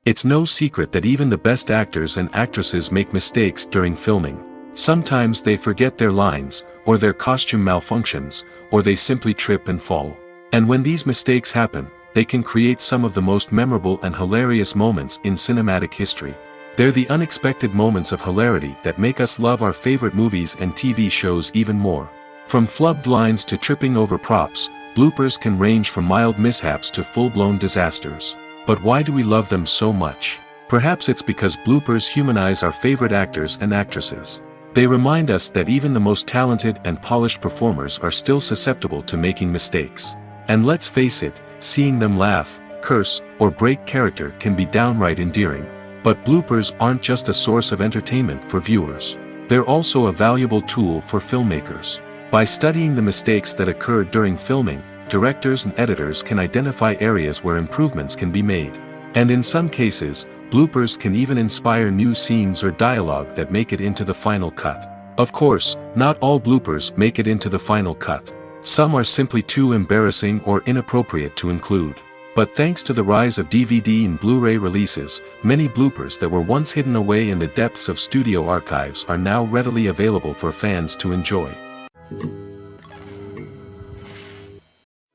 [SPEAKER 2] It's no secret that even the best actors and actresses make mistakes during filming. Sometimes they forget their lines, or their costume malfunctions, or they simply trip and fall. And when these mistakes happen, they can create some of the most memorable and hilarious moments in cinematic history. They're the unexpected moments of hilarity that make us love our favorite movies and TV shows even more. From flubbed lines to tripping over props, bloopers can range from mild mishaps to full-blown disasters. But why do we love them so much? Perhaps it's because bloopers humanize our favorite actors and actresses. They remind us that even the most talented and polished performers are still susceptible to making mistakes. And let's face it, seeing them laugh, curse, or break character can be downright endearing. But bloopers aren't just a source of entertainment for viewers. They're also a valuable tool for filmmakers. By studying the mistakes that occurred during filming, directors and editors can identify areas where improvements can be made. And in some cases, bloopers can even inspire new scenes or dialogue that make it into the final cut. Of course, not all bloopers make it into the final cut. Some are simply too embarrassing or inappropriate to include. But thanks to the rise of DVD and Blu-ray releases, many bloopers that were once hidden away in the depths of studio archives are now readily available for fans to enjoy.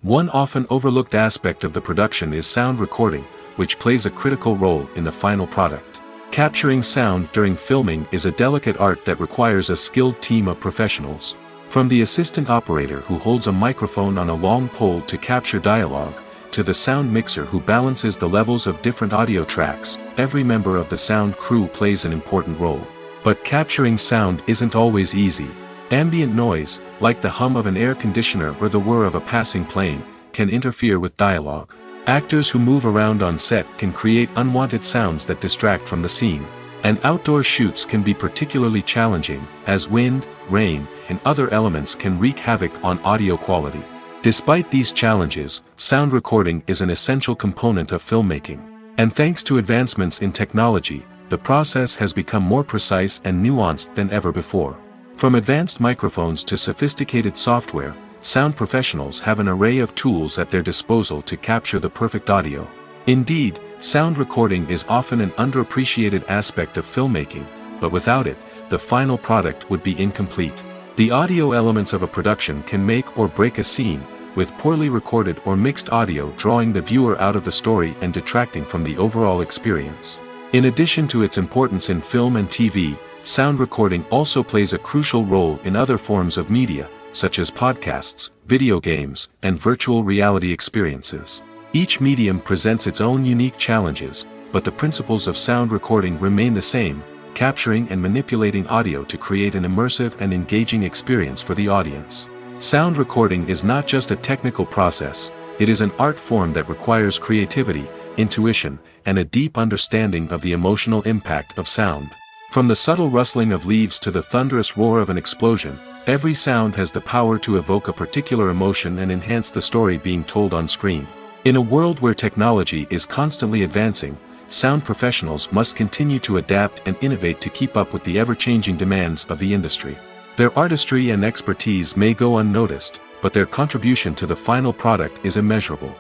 [SPEAKER 2] One often overlooked aspect of the production is sound recording, which plays a critical role in the final product. Capturing sound during filming is a delicate art that requires a skilled team of professionals. From the assistant operator who holds a microphone on a long pole to capture dialogue, to the sound mixer who balances the levels of different audio tracks, every member of the sound crew plays an important role. But capturing sound isn't always easy. Ambient noise, like the hum of an air conditioner or the whir of a passing plane, can interfere with dialogue. Actors who move around on set can create unwanted sounds that distract from the scene. And outdoor shoots can be particularly challenging, as wind, rain, and other elements can wreak havoc on audio quality. Despite these challenges, sound recording is an essential component of filmmaking. And thanks to advancements in technology, the process has become more precise and nuanced than ever before. From advanced microphones to sophisticated software, sound professionals have an array of tools at their disposal to capture the perfect audio. Indeed, sound recording is often an underappreciated aspect of filmmaking, but without it, the final product would be incomplete. The audio elements of a production can make or break a scene, with poorly recorded or mixed audio drawing the viewer out of the story and detracting from the overall experience. In addition to its importance in film and TV, sound recording also plays a crucial role in other forms of media, such as podcasts, video games, and virtual reality experiences. Each medium presents its own unique challenges, but the principles of sound recording remain the same, capturing and manipulating audio to create an immersive and engaging experience for the audience. Sound recording is not just a technical process, it is an art form that requires creativity, intuition, and a deep understanding of the emotional impact of sound. From the subtle rustling of leaves to the thunderous roar of an explosion, every sound has the power to evoke a particular emotion and enhance the story being told on screen. In a world where technology is constantly advancing, sound professionals must continue to adapt and innovate to keep up with the ever-changing demands of the industry. Their artistry and expertise may go unnoticed, but their contribution to the final product is immeasurable.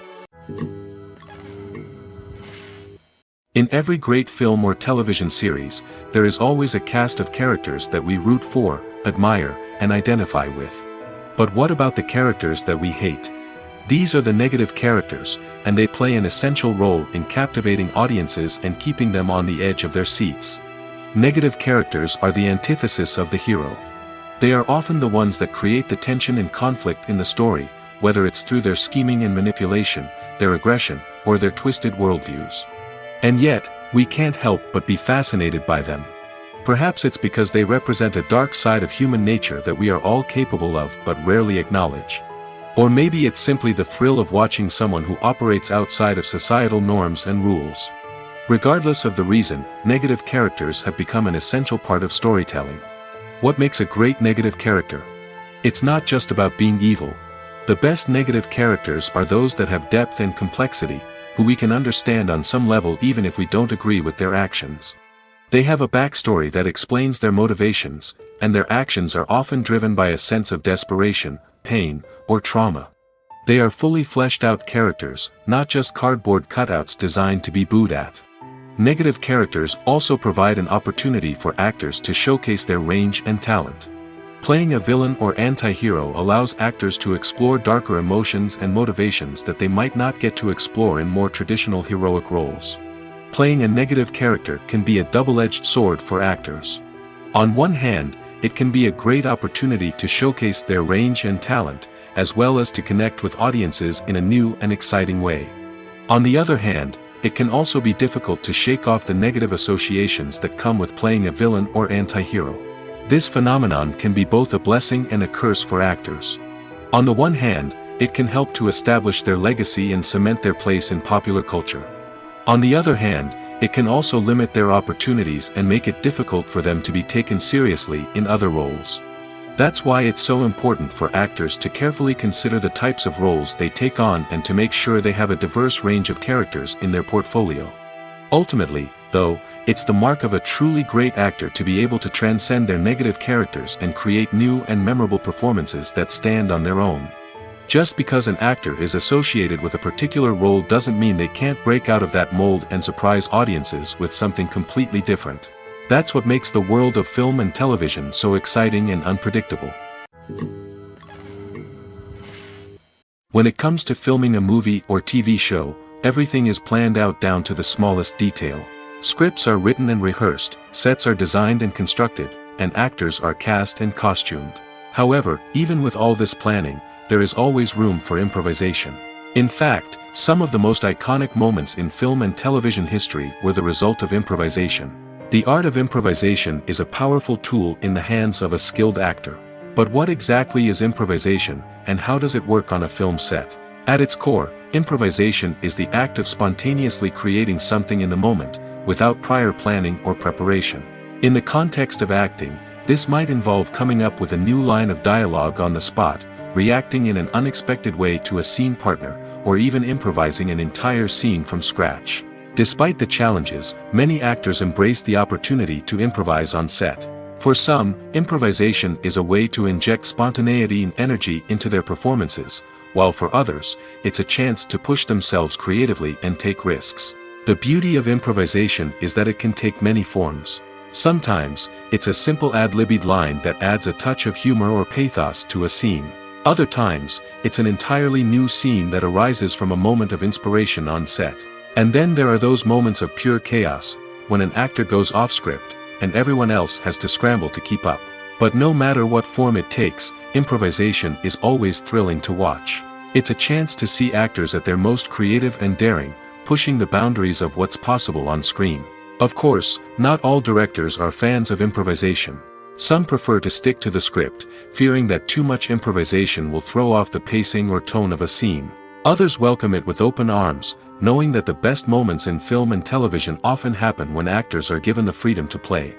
[SPEAKER 2] In every great film or television series, there is always a cast of characters that we root for, admire, and identify with. But what about the characters that we hate? These are the negative characters, and they play an essential role in captivating audiences and keeping them on the edge of their seats. Negative characters are the antithesis of the hero. They are often the ones that create the tension and conflict in the story, whether it's through their scheming and manipulation, their aggression, or their twisted worldviews. And yet, we can't help but be fascinated by them. Perhaps it's because they represent a dark side of human nature that we are all capable of but rarely acknowledge. Or maybe it's simply the thrill of watching someone who operates outside of societal norms and rules. Regardless of the reason, negative characters have become an essential part of storytelling. What makes a great negative character? It's not just about being evil. The best negative characters are those that have depth and complexity, who we can understand on some level even if we don't agree with their actions. They have a backstory that explains their motivations, and their actions are often driven by a sense of desperation, pain, or trauma. They are fully fleshed out characters, not just cardboard cutouts designed to be booed at. Negative characters also provide an opportunity for actors to showcase their range and talent. Playing a villain or anti-hero allows actors to explore darker emotions and motivations that they might not get to explore in more traditional heroic roles. Playing a negative character can be a double-edged sword for actors. On one hand, it can be a great opportunity to showcase their range and talent, as well as to connect with audiences in a new and exciting way. On the other hand, it can also be difficult to shake off the negative associations that come with playing a villain or anti-hero. This phenomenon can be both a blessing and a curse for actors. On the one hand, it can help to establish their legacy and cement their place in popular culture. On the other hand, it can also limit their opportunities and make it difficult for them to be taken seriously in other roles. That's why it's so important for actors to carefully consider the types of roles they take on and to make sure they have a diverse range of characters in their portfolio. Ultimately, though, it's the mark of a truly great actor to be able to transcend their negative characters and create new and memorable performances that stand on their own. Just because an actor is associated with a particular role doesn't mean they can't break out of that mold and surprise audiences with something completely different. That's what makes the world of film and television so exciting and unpredictable. When it comes to filming a movie or TV show, everything is planned out down to the smallest detail. Scripts are written and rehearsed, sets are designed and constructed, and actors are cast and costumed. However, even with all this planning, there is always room for improvisation. In fact, some of the most iconic moments in film and television history were the result of improvisation. The art of improvisation is a powerful tool in the hands of a skilled actor. But what exactly is improvisation, and how does it work on a film set? At its core, improvisation is the act of spontaneously creating something in the moment, without prior planning or preparation. In the context of acting, this might involve coming up with a new line of dialogue on the spot, reacting in an unexpected way to a scene partner, or even improvising an entire scene from scratch. Despite the challenges, many actors embrace the opportunity to improvise on set. For some, improvisation is a way to inject spontaneity and energy into their performances, while for others, it's a chance to push themselves creatively and take risks. The beauty of improvisation is that it can take many forms. Sometimes, it's a simple ad-libbed line that adds a touch of humor or pathos to a scene. Other times, it's an entirely new scene that arises from a moment of inspiration on set. And then there are those moments of pure chaos, when an actor goes off script, and everyone else has to scramble to keep up. But no matter what form it takes, improvisation is always thrilling to watch. It's a chance to see actors at their most creative and daring, pushing the boundaries of what's possible on screen. Of course, not all directors are fans of improvisation. Some prefer to stick to the script, fearing that too much improvisation will throw off the pacing or tone of a scene. Others welcome it with open arms, knowing that the best moments in film and television often happen when actors are given the freedom to play.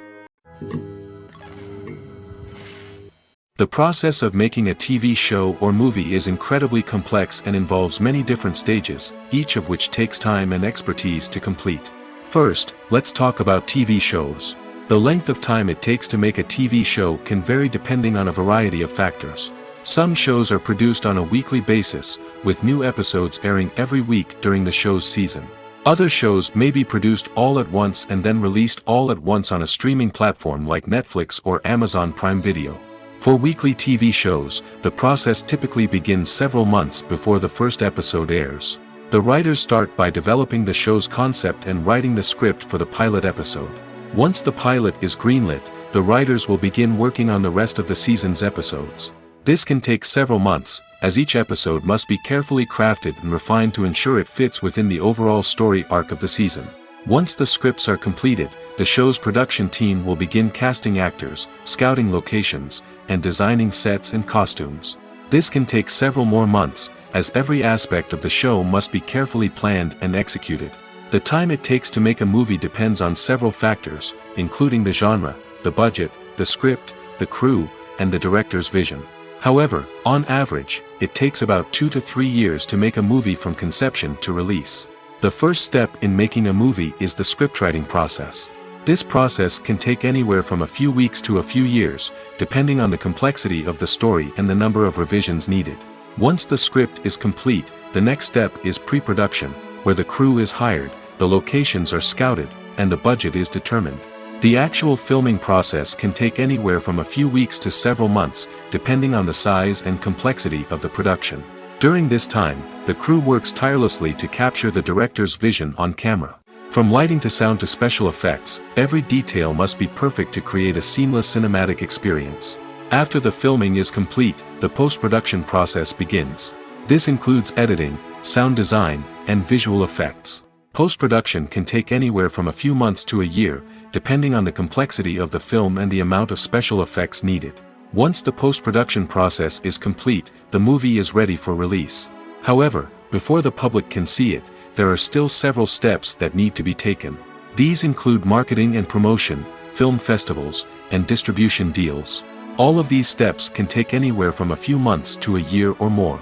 [SPEAKER 2] The process of making a TV show or movie is incredibly complex and involves many different stages, each of which takes time and expertise to complete. First, let's talk about TV shows. The length of time it takes to make a TV show can vary depending on a variety of factors. Some shows are produced on a weekly basis, with new episodes airing every week during the show's season. Other shows may be produced all at once and then released all at once on a streaming platform like Netflix or Amazon Prime Video. For weekly TV shows, the process typically begins several months before the first episode airs. The writers start by developing the show's concept and writing the script for the pilot episode. Once the pilot is greenlit, the writers will begin working on the rest of the season's episodes. This can take several months, as each episode must be carefully crafted and refined to ensure it fits within the overall story arc of the season. Once the scripts are completed, the show's production team will begin casting actors, scouting locations, and designing sets and costumes. This can take several more months, as every aspect of the show must be carefully planned and executed. The time it takes to make a movie depends on several factors, including the genre, the budget, the script, the crew, and the director's vision. However, on average, it takes about 2 to 3 years to make a movie from conception to release. The first step in making a movie is the scriptwriting process. This process can take anywhere from a few weeks to a few years, depending on the complexity of the story and the number of revisions needed. Once the script is complete, the next step is pre-production, where the crew is hired, the locations are scouted, and the budget is determined. The actual filming process can take anywhere from a few weeks to several months, depending on the size and complexity of the production. During this time, the crew works tirelessly to capture the director's vision on camera. From lighting to sound to special effects, every detail must be perfect to create a seamless cinematic experience. After the filming is complete, the post-production process begins. This includes editing, sound design, and visual effects. Post-production can take anywhere from a few months to a year, depending on the complexity of the film and the amount of special effects needed. Once the post-production process is complete, the movie is ready for release. However, before the public can see it, there are still several steps that need to be taken. These include marketing and promotion, film festivals, and distribution deals. All of these steps can take anywhere from a few months to a year or more.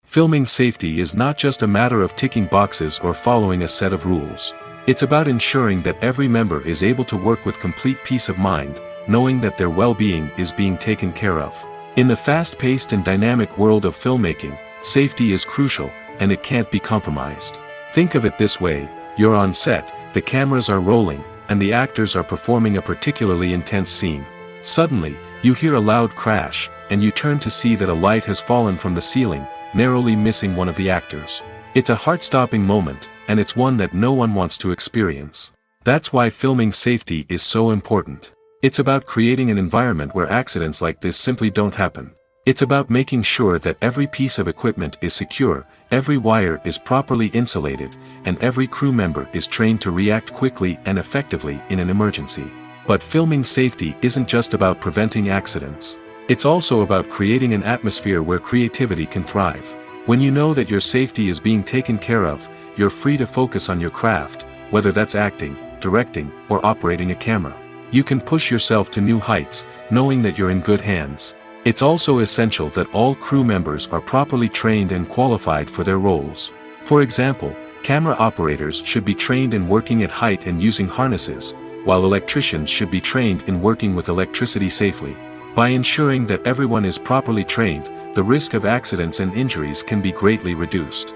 [SPEAKER 2] Filming safety is not just a matter of ticking boxes or following a set of rules. It's about ensuring that every member is able to work with complete peace of mind, knowing that their well-being is being taken care of. In the fast-paced and dynamic world of filmmaking, safety is crucial, and it can't be compromised. Think of it this way: you're on set, the cameras are rolling, and the actors are performing a particularly intense scene. Suddenly, you hear a loud crash, and you turn to see that a light has fallen from the ceiling, narrowly missing one of the actors. It's a heart-stopping moment, and it's one that no one wants to experience. That's why filming safety is so important. It's about creating an environment where accidents like this simply don't happen. It's about making sure that every piece of equipment is secure, every wire is properly insulated, and every crew member is trained to react quickly and effectively in an emergency. But filming safety isn't just about preventing accidents. It's also about creating an atmosphere where creativity can thrive. When you know that your safety is being taken care of, you're free to focus on your craft, whether that's acting, directing, or operating a camera. You can push yourself to new heights, knowing that you're in good hands. It's also essential that all crew members are properly trained and qualified for their roles. For example, camera operators should be trained in working at height and using harnesses, while electricians should be trained in working with electricity safely. By ensuring that everyone is properly trained, the risk of accidents and injuries can be greatly reduced.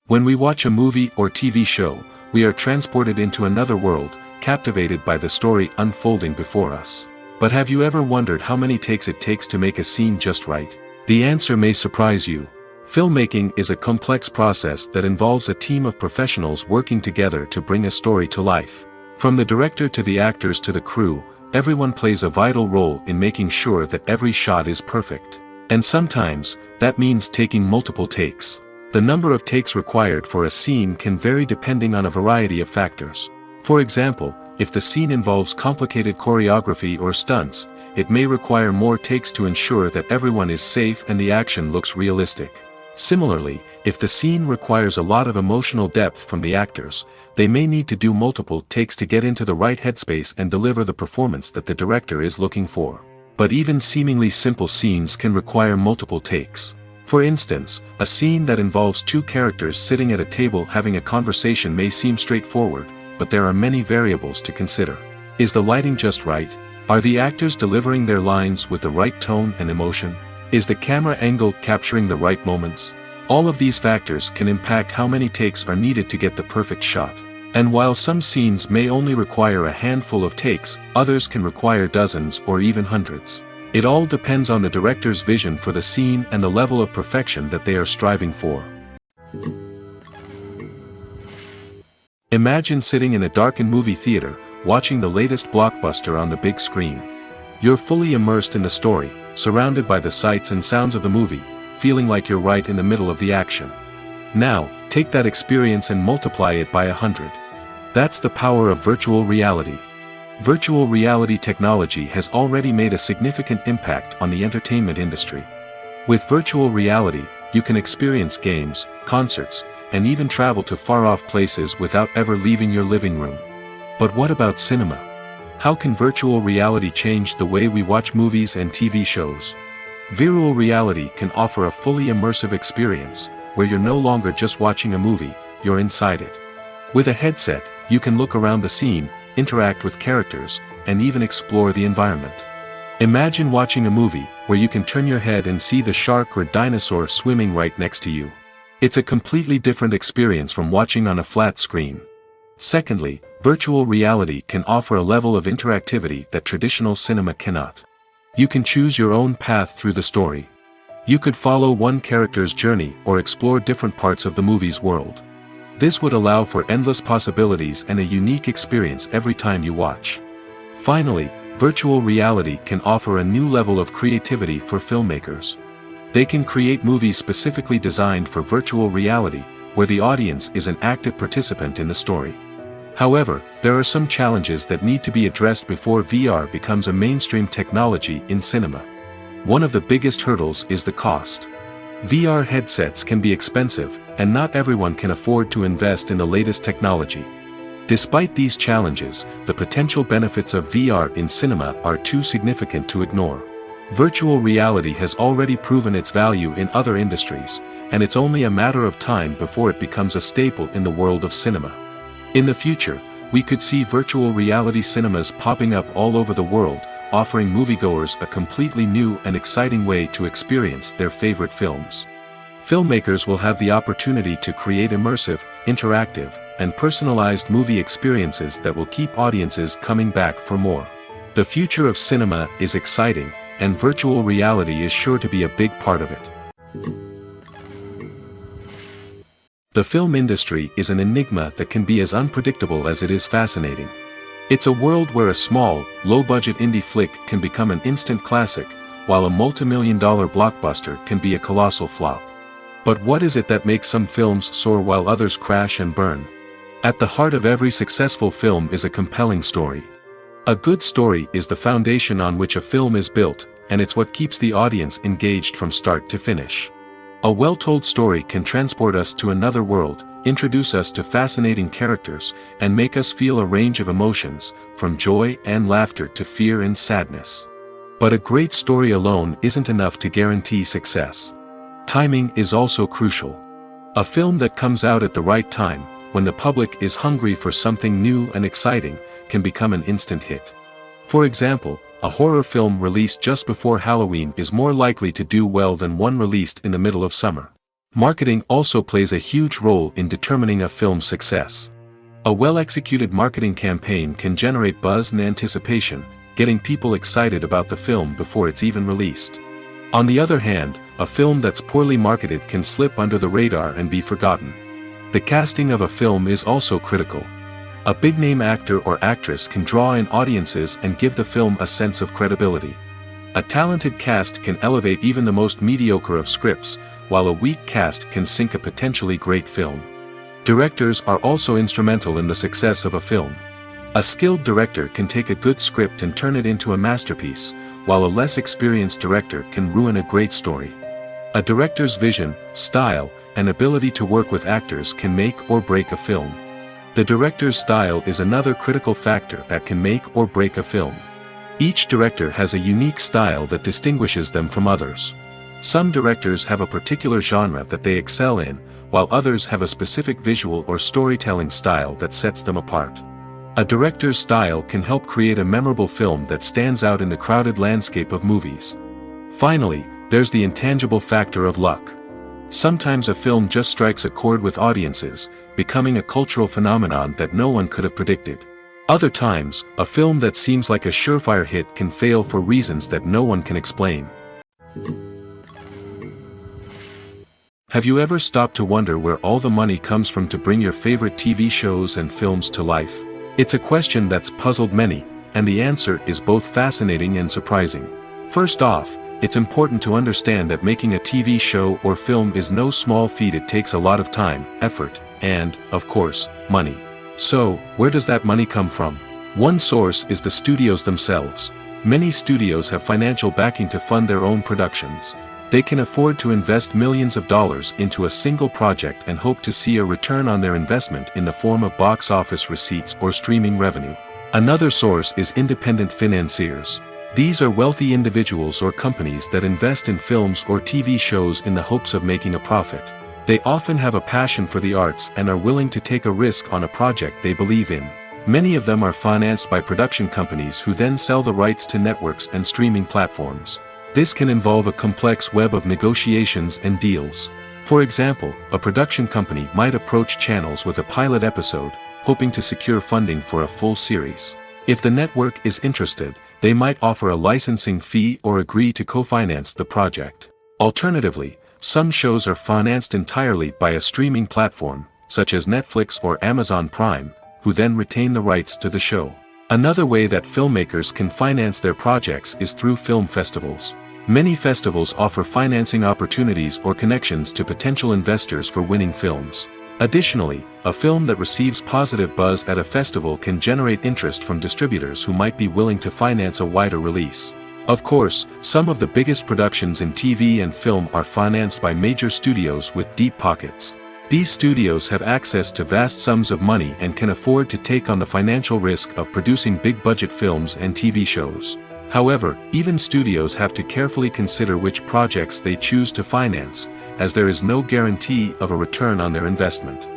[SPEAKER 2] When we watch a movie or TV show, we are transported into another world, captivated by the story unfolding before us. But have you ever wondered how many takes it takes to make a scene just right? The answer may surprise you. Filmmaking is a complex process that involves a team of professionals working together to bring a story to life. From the director to the actors to the crew, everyone plays a vital role in making sure that every shot is perfect. And sometimes, that means taking multiple takes. The number of takes required for a scene can vary depending on a variety of factors. For example, if the scene involves complicated choreography or stunts, it may require more takes to ensure that everyone is safe and the action looks realistic. Similarly, if the scene requires a lot of emotional depth from the actors, they may need to do multiple takes to get into the right headspace and deliver the performance that the director is looking for. But even seemingly simple scenes can require multiple takes. For instance, a scene that involves two characters sitting at a table having a conversation may seem straightforward, but there are many variables to consider. Is the lighting just right? Are the actors delivering their lines with the right tone and emotion? Is the camera angle capturing the right moments? All of these factors can impact how many takes are needed to get the perfect shot. And while some scenes may only require a handful of takes, others can require dozens or even hundreds. It all depends on the director's vision for the scene and the level of perfection that they are striving for. Imagine sitting in a darkened movie theater, watching the latest blockbuster on the big screen. You're fully immersed in the story, surrounded by the sights and sounds of the movie, feeling like you're right in the middle of the action. Now, take that experience and multiply it by 100. That's the power of virtual reality. Virtual reality technology has already made a significant impact on the entertainment industry. With virtual reality, you can experience games, concerts, and even travel to far-off places without ever leaving your living room. But what about cinema? How can virtual reality change the way we watch movies and TV shows? Virtual reality can offer a fully immersive experience, where you're no longer just watching a movie, you're inside it. With a headset, you can look around the scene, interact with characters, and even explore the environment. Imagine watching a movie where you can turn your head and see the shark or dinosaur swimming right next to you. It's a completely different experience from watching on a flat screen. Secondly, virtual reality can offer a level of interactivity that traditional cinema cannot. You can choose your own path through the story. You could follow one character's journey or explore different parts of the movie's world. This would allow for endless possibilities and a unique experience every time you watch. Finally, virtual reality can offer a new level of creativity for filmmakers. They can create movies specifically designed for virtual reality, where the audience is an active participant in the story. However, there are some challenges that need to be addressed before VR becomes a mainstream technology in cinema. One of the biggest hurdles is the cost. VR headsets can be expensive, and not everyone can afford to invest in the latest technology. Despite these challenges, the potential benefits of VR in cinema are too significant to ignore. Virtual reality has already proven its value in other industries, and it's only a matter of time before it becomes a staple in the world of cinema. In the future, we could see virtual reality cinemas popping up all over the world, offering moviegoers a completely new and exciting way to experience their favorite films. Filmmakers will have the opportunity to create immersive, interactive, and personalized movie experiences that will keep audiences coming back for more. The future of cinema is exciting, and virtual reality is sure to be a big part of it. The film industry is an enigma that can be as unpredictable as it is fascinating. It's a world where a small, low-budget indie flick can become an instant classic, while a multi-million-dollar blockbuster can be a colossal flop. But what is it that makes some films soar while others crash and burn? At the heart of every successful film is a compelling story. A good story is the foundation on which a film is built, and it's what keeps the audience engaged from start to finish. A well-told story can transport us to another world, introduce us to fascinating characters, and make us feel a range of emotions, from joy and laughter to fear and sadness. But a great story alone isn't enough to guarantee success. Timing is also crucial. A film that comes out at the right time, when the public is hungry for something new and exciting, can become an instant hit. For example, a horror film released just before Halloween is more likely to do well than one released in the middle of summer. Marketing also plays a huge role in determining a film's success. A well-executed marketing campaign can generate buzz and anticipation, getting people excited about the film before it's even released. On the other hand, a film that's poorly marketed can slip under the radar and be forgotten. The casting of a film is also critical. A big-name actor or actress can draw in audiences and give the film a sense of credibility. A talented cast can elevate even the most mediocre of scripts, while a weak cast can sink a potentially great film. Directors are also instrumental in the success of a film. A skilled director can take a good script and turn it into a masterpiece, while a less experienced director can ruin a great story. A director's vision, style, and ability to work with actors can make or break a film. The director's style is another critical factor that can make or break a film. Each director has a unique style that distinguishes them from others. Some directors have a particular genre that they excel in, while others have a specific visual or storytelling style that sets them apart. A director's style can help create a memorable film that stands out in the crowded landscape of movies. Finally, there's the intangible factor of luck. Sometimes a film just strikes a chord with audiences, becoming a cultural phenomenon that no one could have predicted. Other times, a film that seems like a surefire hit can fail for reasons that no one can explain. Have you ever stopped to wonder where all the money comes from to bring your favorite TV shows and films to life? It's a question that's puzzled many, and the answer is both fascinating and surprising. First off, it's important to understand that making a TV show or film is no small feat. It takes a lot of time, effort, and, of course, money. So, where does that money come from? One source is the studios themselves. Many studios have financial backing to fund their own productions. They can afford to invest millions of dollars into a single project and hope to see a return on their investment in the form of box office receipts or streaming revenue. Another source is independent financiers. These are wealthy individuals or companies that invest in films or TV shows in the hopes of making a profit. They often have a passion for the arts and are willing to take a risk on a project they believe in. Many of them are financed by production companies who then sell the rights to networks and streaming platforms. This can involve a complex web of negotiations and deals. For example, a production company might approach channels with a pilot episode, hoping to secure funding for a full series. If the network is interested, they might offer a licensing fee or agree to co-finance the project. Alternatively, some shows are financed entirely by a streaming platform, such as Netflix or Amazon Prime, who then retain the rights to the show. Another way that filmmakers can finance their projects is through film festivals. Many festivals offer financing opportunities or connections to potential investors for winning films. Additionally, a film that receives positive buzz at a festival can generate interest from distributors who might be willing to finance a wider release. Of course, some of the biggest productions in TV and film are financed by major studios with deep pockets. These studios have access to vast sums of money and can afford to take on the financial risk of producing big-budget films and TV shows. However, even studios have to carefully consider which projects they choose to finance, as there is no guarantee of a return on their investment.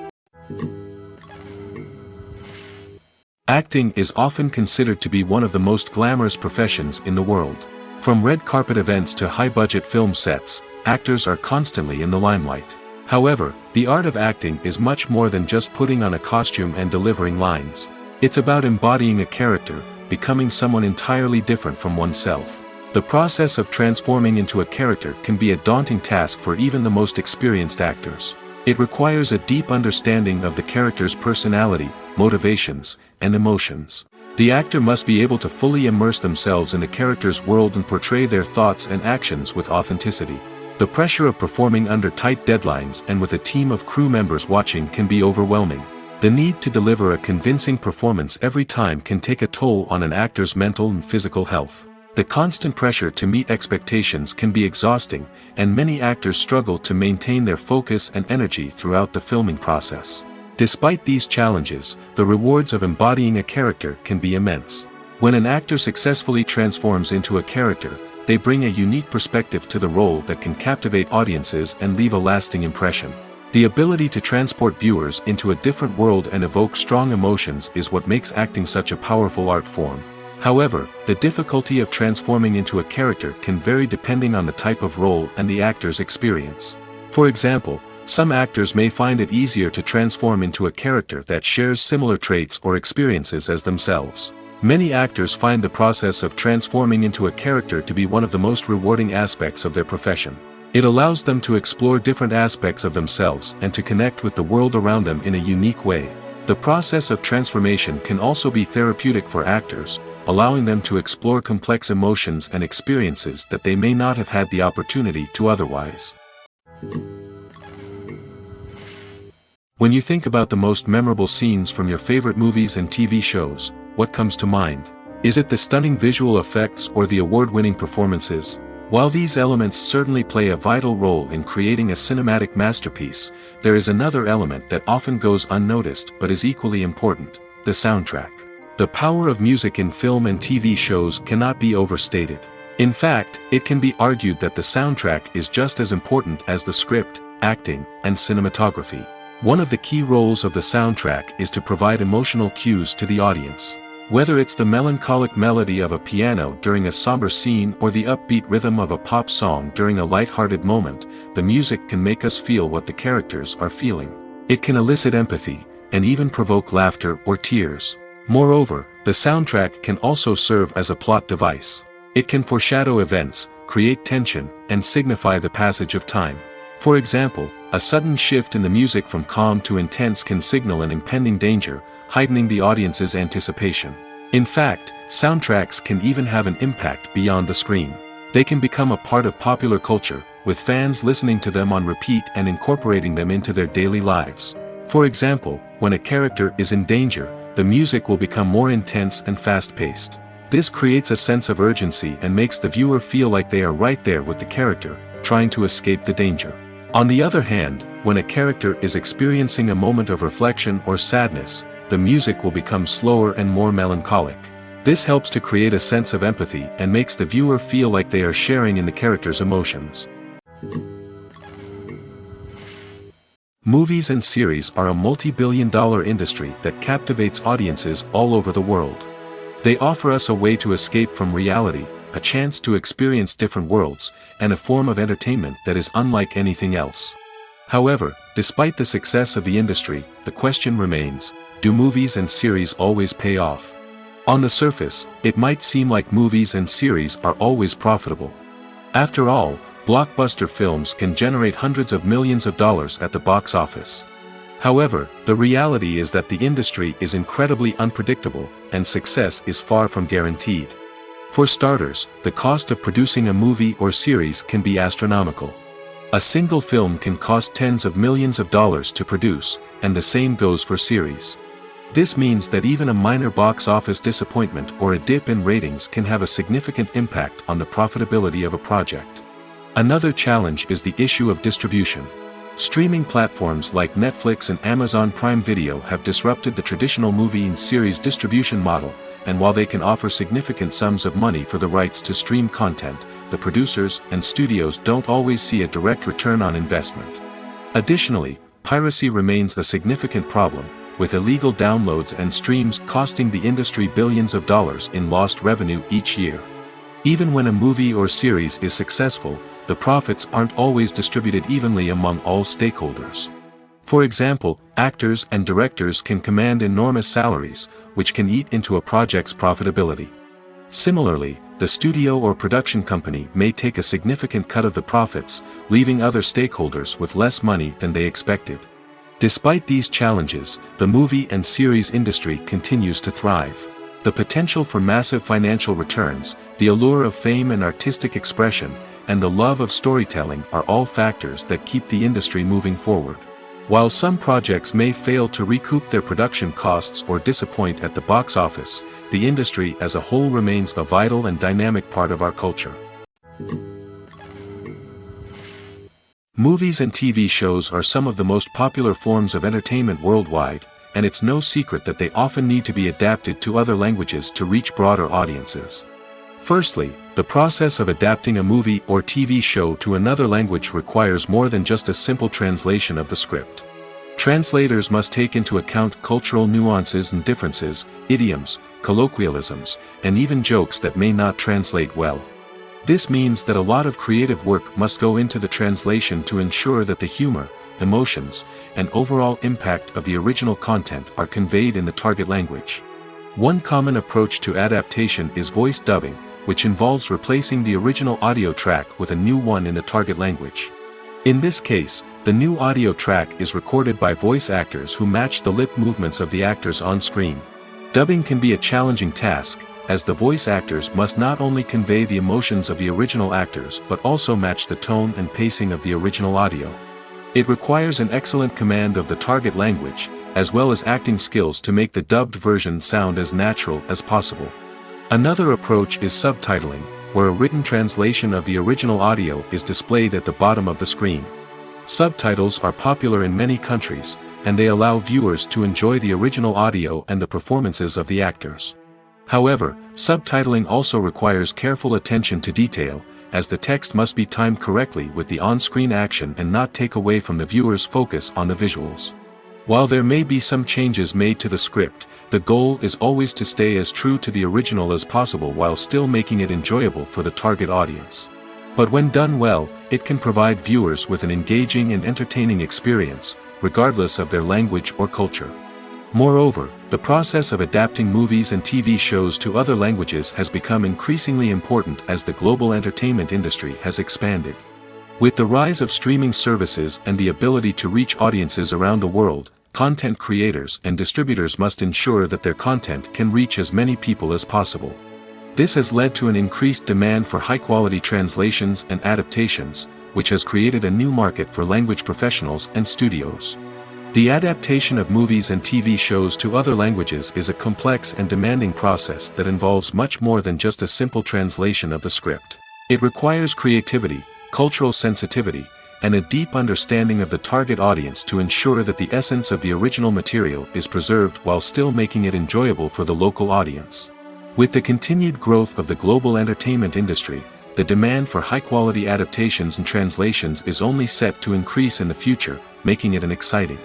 [SPEAKER 2] Acting is often considered to be one of the most glamorous professions in the world. From red carpet events to high-budget film sets, actors are constantly in the limelight. However, the art of acting is much more than just putting on a costume and delivering lines. It's about embodying a character, becoming someone entirely different from oneself. The process of transforming into a character can be a daunting task for even the most experienced actors. It requires a deep understanding of the character's personality, motivations, and emotions. The actor must be able to fully immerse themselves in the character's world and portray their thoughts and actions with authenticity. The pressure of performing under tight deadlines and with a team of crew members watching can be overwhelming. The need to deliver a convincing performance every time can take a toll on an actor's mental and physical health. The constant pressure to meet expectations can be exhausting, and many actors struggle to maintain their focus and energy throughout the filming process. Despite these challenges, the rewards of embodying a character can be immense. When an actor successfully transforms into a character, they bring a unique perspective to the role that can captivate audiences and leave a lasting impression. The ability to transport viewers into a different world and evoke strong emotions is what makes acting such a powerful art form. However, the difficulty of transforming into a character can vary depending on the type of role and the actor's experience. For example, some actors may find it easier to transform into a character that shares similar traits or experiences as themselves. Many actors find the process of transforming into a character to be one of the most rewarding aspects of their profession. It allows them to explore different aspects of themselves and to connect with the world around them in a unique way. The process of transformation can also be therapeutic for actors, allowing them to explore complex emotions and experiences that they may not have had the opportunity to otherwise. When you think about the most memorable scenes from your favorite movies and TV shows, what comes to mind? Is it the stunning visual effects or the award-winning performances? While these elements certainly play a vital role in creating a cinematic masterpiece, there is another element that often goes unnoticed but is equally important: the soundtrack. The power of music in film and TV shows cannot be overstated. In fact, it can be argued that the soundtrack is just as important as the script, acting, and cinematography. One of the key roles of the soundtrack is to provide emotional cues to the audience. Whether it's the melancholic melody of a piano during a somber scene or the upbeat rhythm of a pop song during a light-hearted moment, the music can make us feel what the characters are feeling. It can elicit empathy, and even provoke laughter or tears. Moreover, the soundtrack can also serve as a plot device. It can foreshadow events, create tension, and signify the passage of time. For example, a sudden shift in the music from calm to intense can signal an impending danger, heightening the audience's anticipation. In fact, soundtracks can even have an impact beyond the screen. They can become a part of popular culture, with fans listening to them on repeat and incorporating them into their daily lives. For example, when a character is in danger, the music will become more intense and fast-paced. This creates a sense of urgency and makes the viewer feel like they are right there with the character, trying to escape the danger. On the other hand, when a character is experiencing a moment of reflection or sadness, the music will become slower and more melancholic. This helps to create a sense of empathy and makes the viewer feel like they are sharing in the character's emotions. Movies and series are a multi-billion-dollar industry that captivates audiences all over the world. They offer us a way to escape from reality, a chance to experience different worlds, and a form of entertainment that is unlike anything else. However, despite the success of the industry, the question remains: do movies and series always pay off? On the surface, it might seem like movies and series are always profitable. After all, blockbuster films can generate hundreds of millions of dollars at the box office. However, the reality is that the industry is incredibly unpredictable, and success is far from guaranteed. For starters, the cost of producing a movie or series can be astronomical. A single film can cost tens of millions of dollars to produce, and the same goes for series. This means that even a minor box office disappointment or a dip in ratings can have a significant impact on the profitability of a project. Another challenge is the issue of distribution. Streaming platforms like Netflix and Amazon Prime Video have disrupted the traditional movie and series distribution model, and while they can offer significant sums of money for the rights to stream content, the producers and studios don't always see a direct return on investment. Additionally, piracy remains a significant problem, with illegal downloads and streams costing the industry billions of dollars in lost revenue each year. Even when a movie or series is successful, the profits aren't always distributed evenly among all stakeholders. For example, actors and directors can command enormous salaries, which can eat into a project's profitability. Similarly, the studio or production company may take a significant cut of the profits, leaving other stakeholders with less money than they expected. Despite these challenges, the movie and series industry continues to thrive. The potential for massive financial returns, the allure of fame and artistic expression, and the love of storytelling are all factors that keep the industry moving forward. While some projects may fail to recoup their production costs or disappoint at the box office, the industry as a whole remains a vital and dynamic part of our culture. Movies and TV shows are some of the most popular forms of entertainment worldwide, and it's no secret that they often need to be adapted to other languages to reach broader audiences. Firstly, the process of adapting a movie or TV show to another language requires more than just a simple translation of the script. Translators must take into account cultural nuances and differences, idioms, colloquialisms, and even jokes that may not translate well. This means that a lot of creative work must go into the translation to ensure that the humor, emotions, and overall impact of the original content are conveyed in the target language. One common approach to adaptation is voice dubbing, which involves replacing the original audio track with a new one in the target language. In this case, the new audio track is recorded by voice actors who match the lip movements of the actors on screen. Dubbing can be a challenging task, as the voice actors must not only convey the emotions of the original actors but also match the tone and pacing of the original audio. It requires an excellent command of the target language, as well as acting skills to make the dubbed version sound as natural as possible. Another approach is subtitling, where a written translation of the original audio is displayed at the bottom of the screen. Subtitles are popular in many countries, and they allow viewers to enjoy the original audio and the performances of the actors. However, subtitling also requires careful attention to detail, as the text must be timed correctly with the on-screen action and not take away from the viewer's focus on the visuals. While there may be some changes made to the script, the goal is always to stay as true to the original as possible while still making it enjoyable for the target audience. But when done well, it can provide viewers with an engaging and entertaining experience, regardless of their language or culture. Moreover, the process of adapting movies and TV shows to other languages has become increasingly important as the global entertainment industry has expanded. With the rise of streaming services and the ability to reach audiences around the world, content creators and distributors must ensure that their content can reach as many people as possible. This has led to an increased demand for high-quality translations and adaptations, which has created a new market for language professionals and studios. The adaptation of movies and TV shows to other languages is a complex and demanding process that involves much more than just a simple translation of the script. It requires creativity, cultural sensitivity, and a deep understanding of the target audience to ensure that the essence of the original material is preserved while still making it enjoyable for the local audience. With the continued growth of the global entertainment industry, the demand for high-quality adaptations and translations is only set to increase in the future, making it an exciting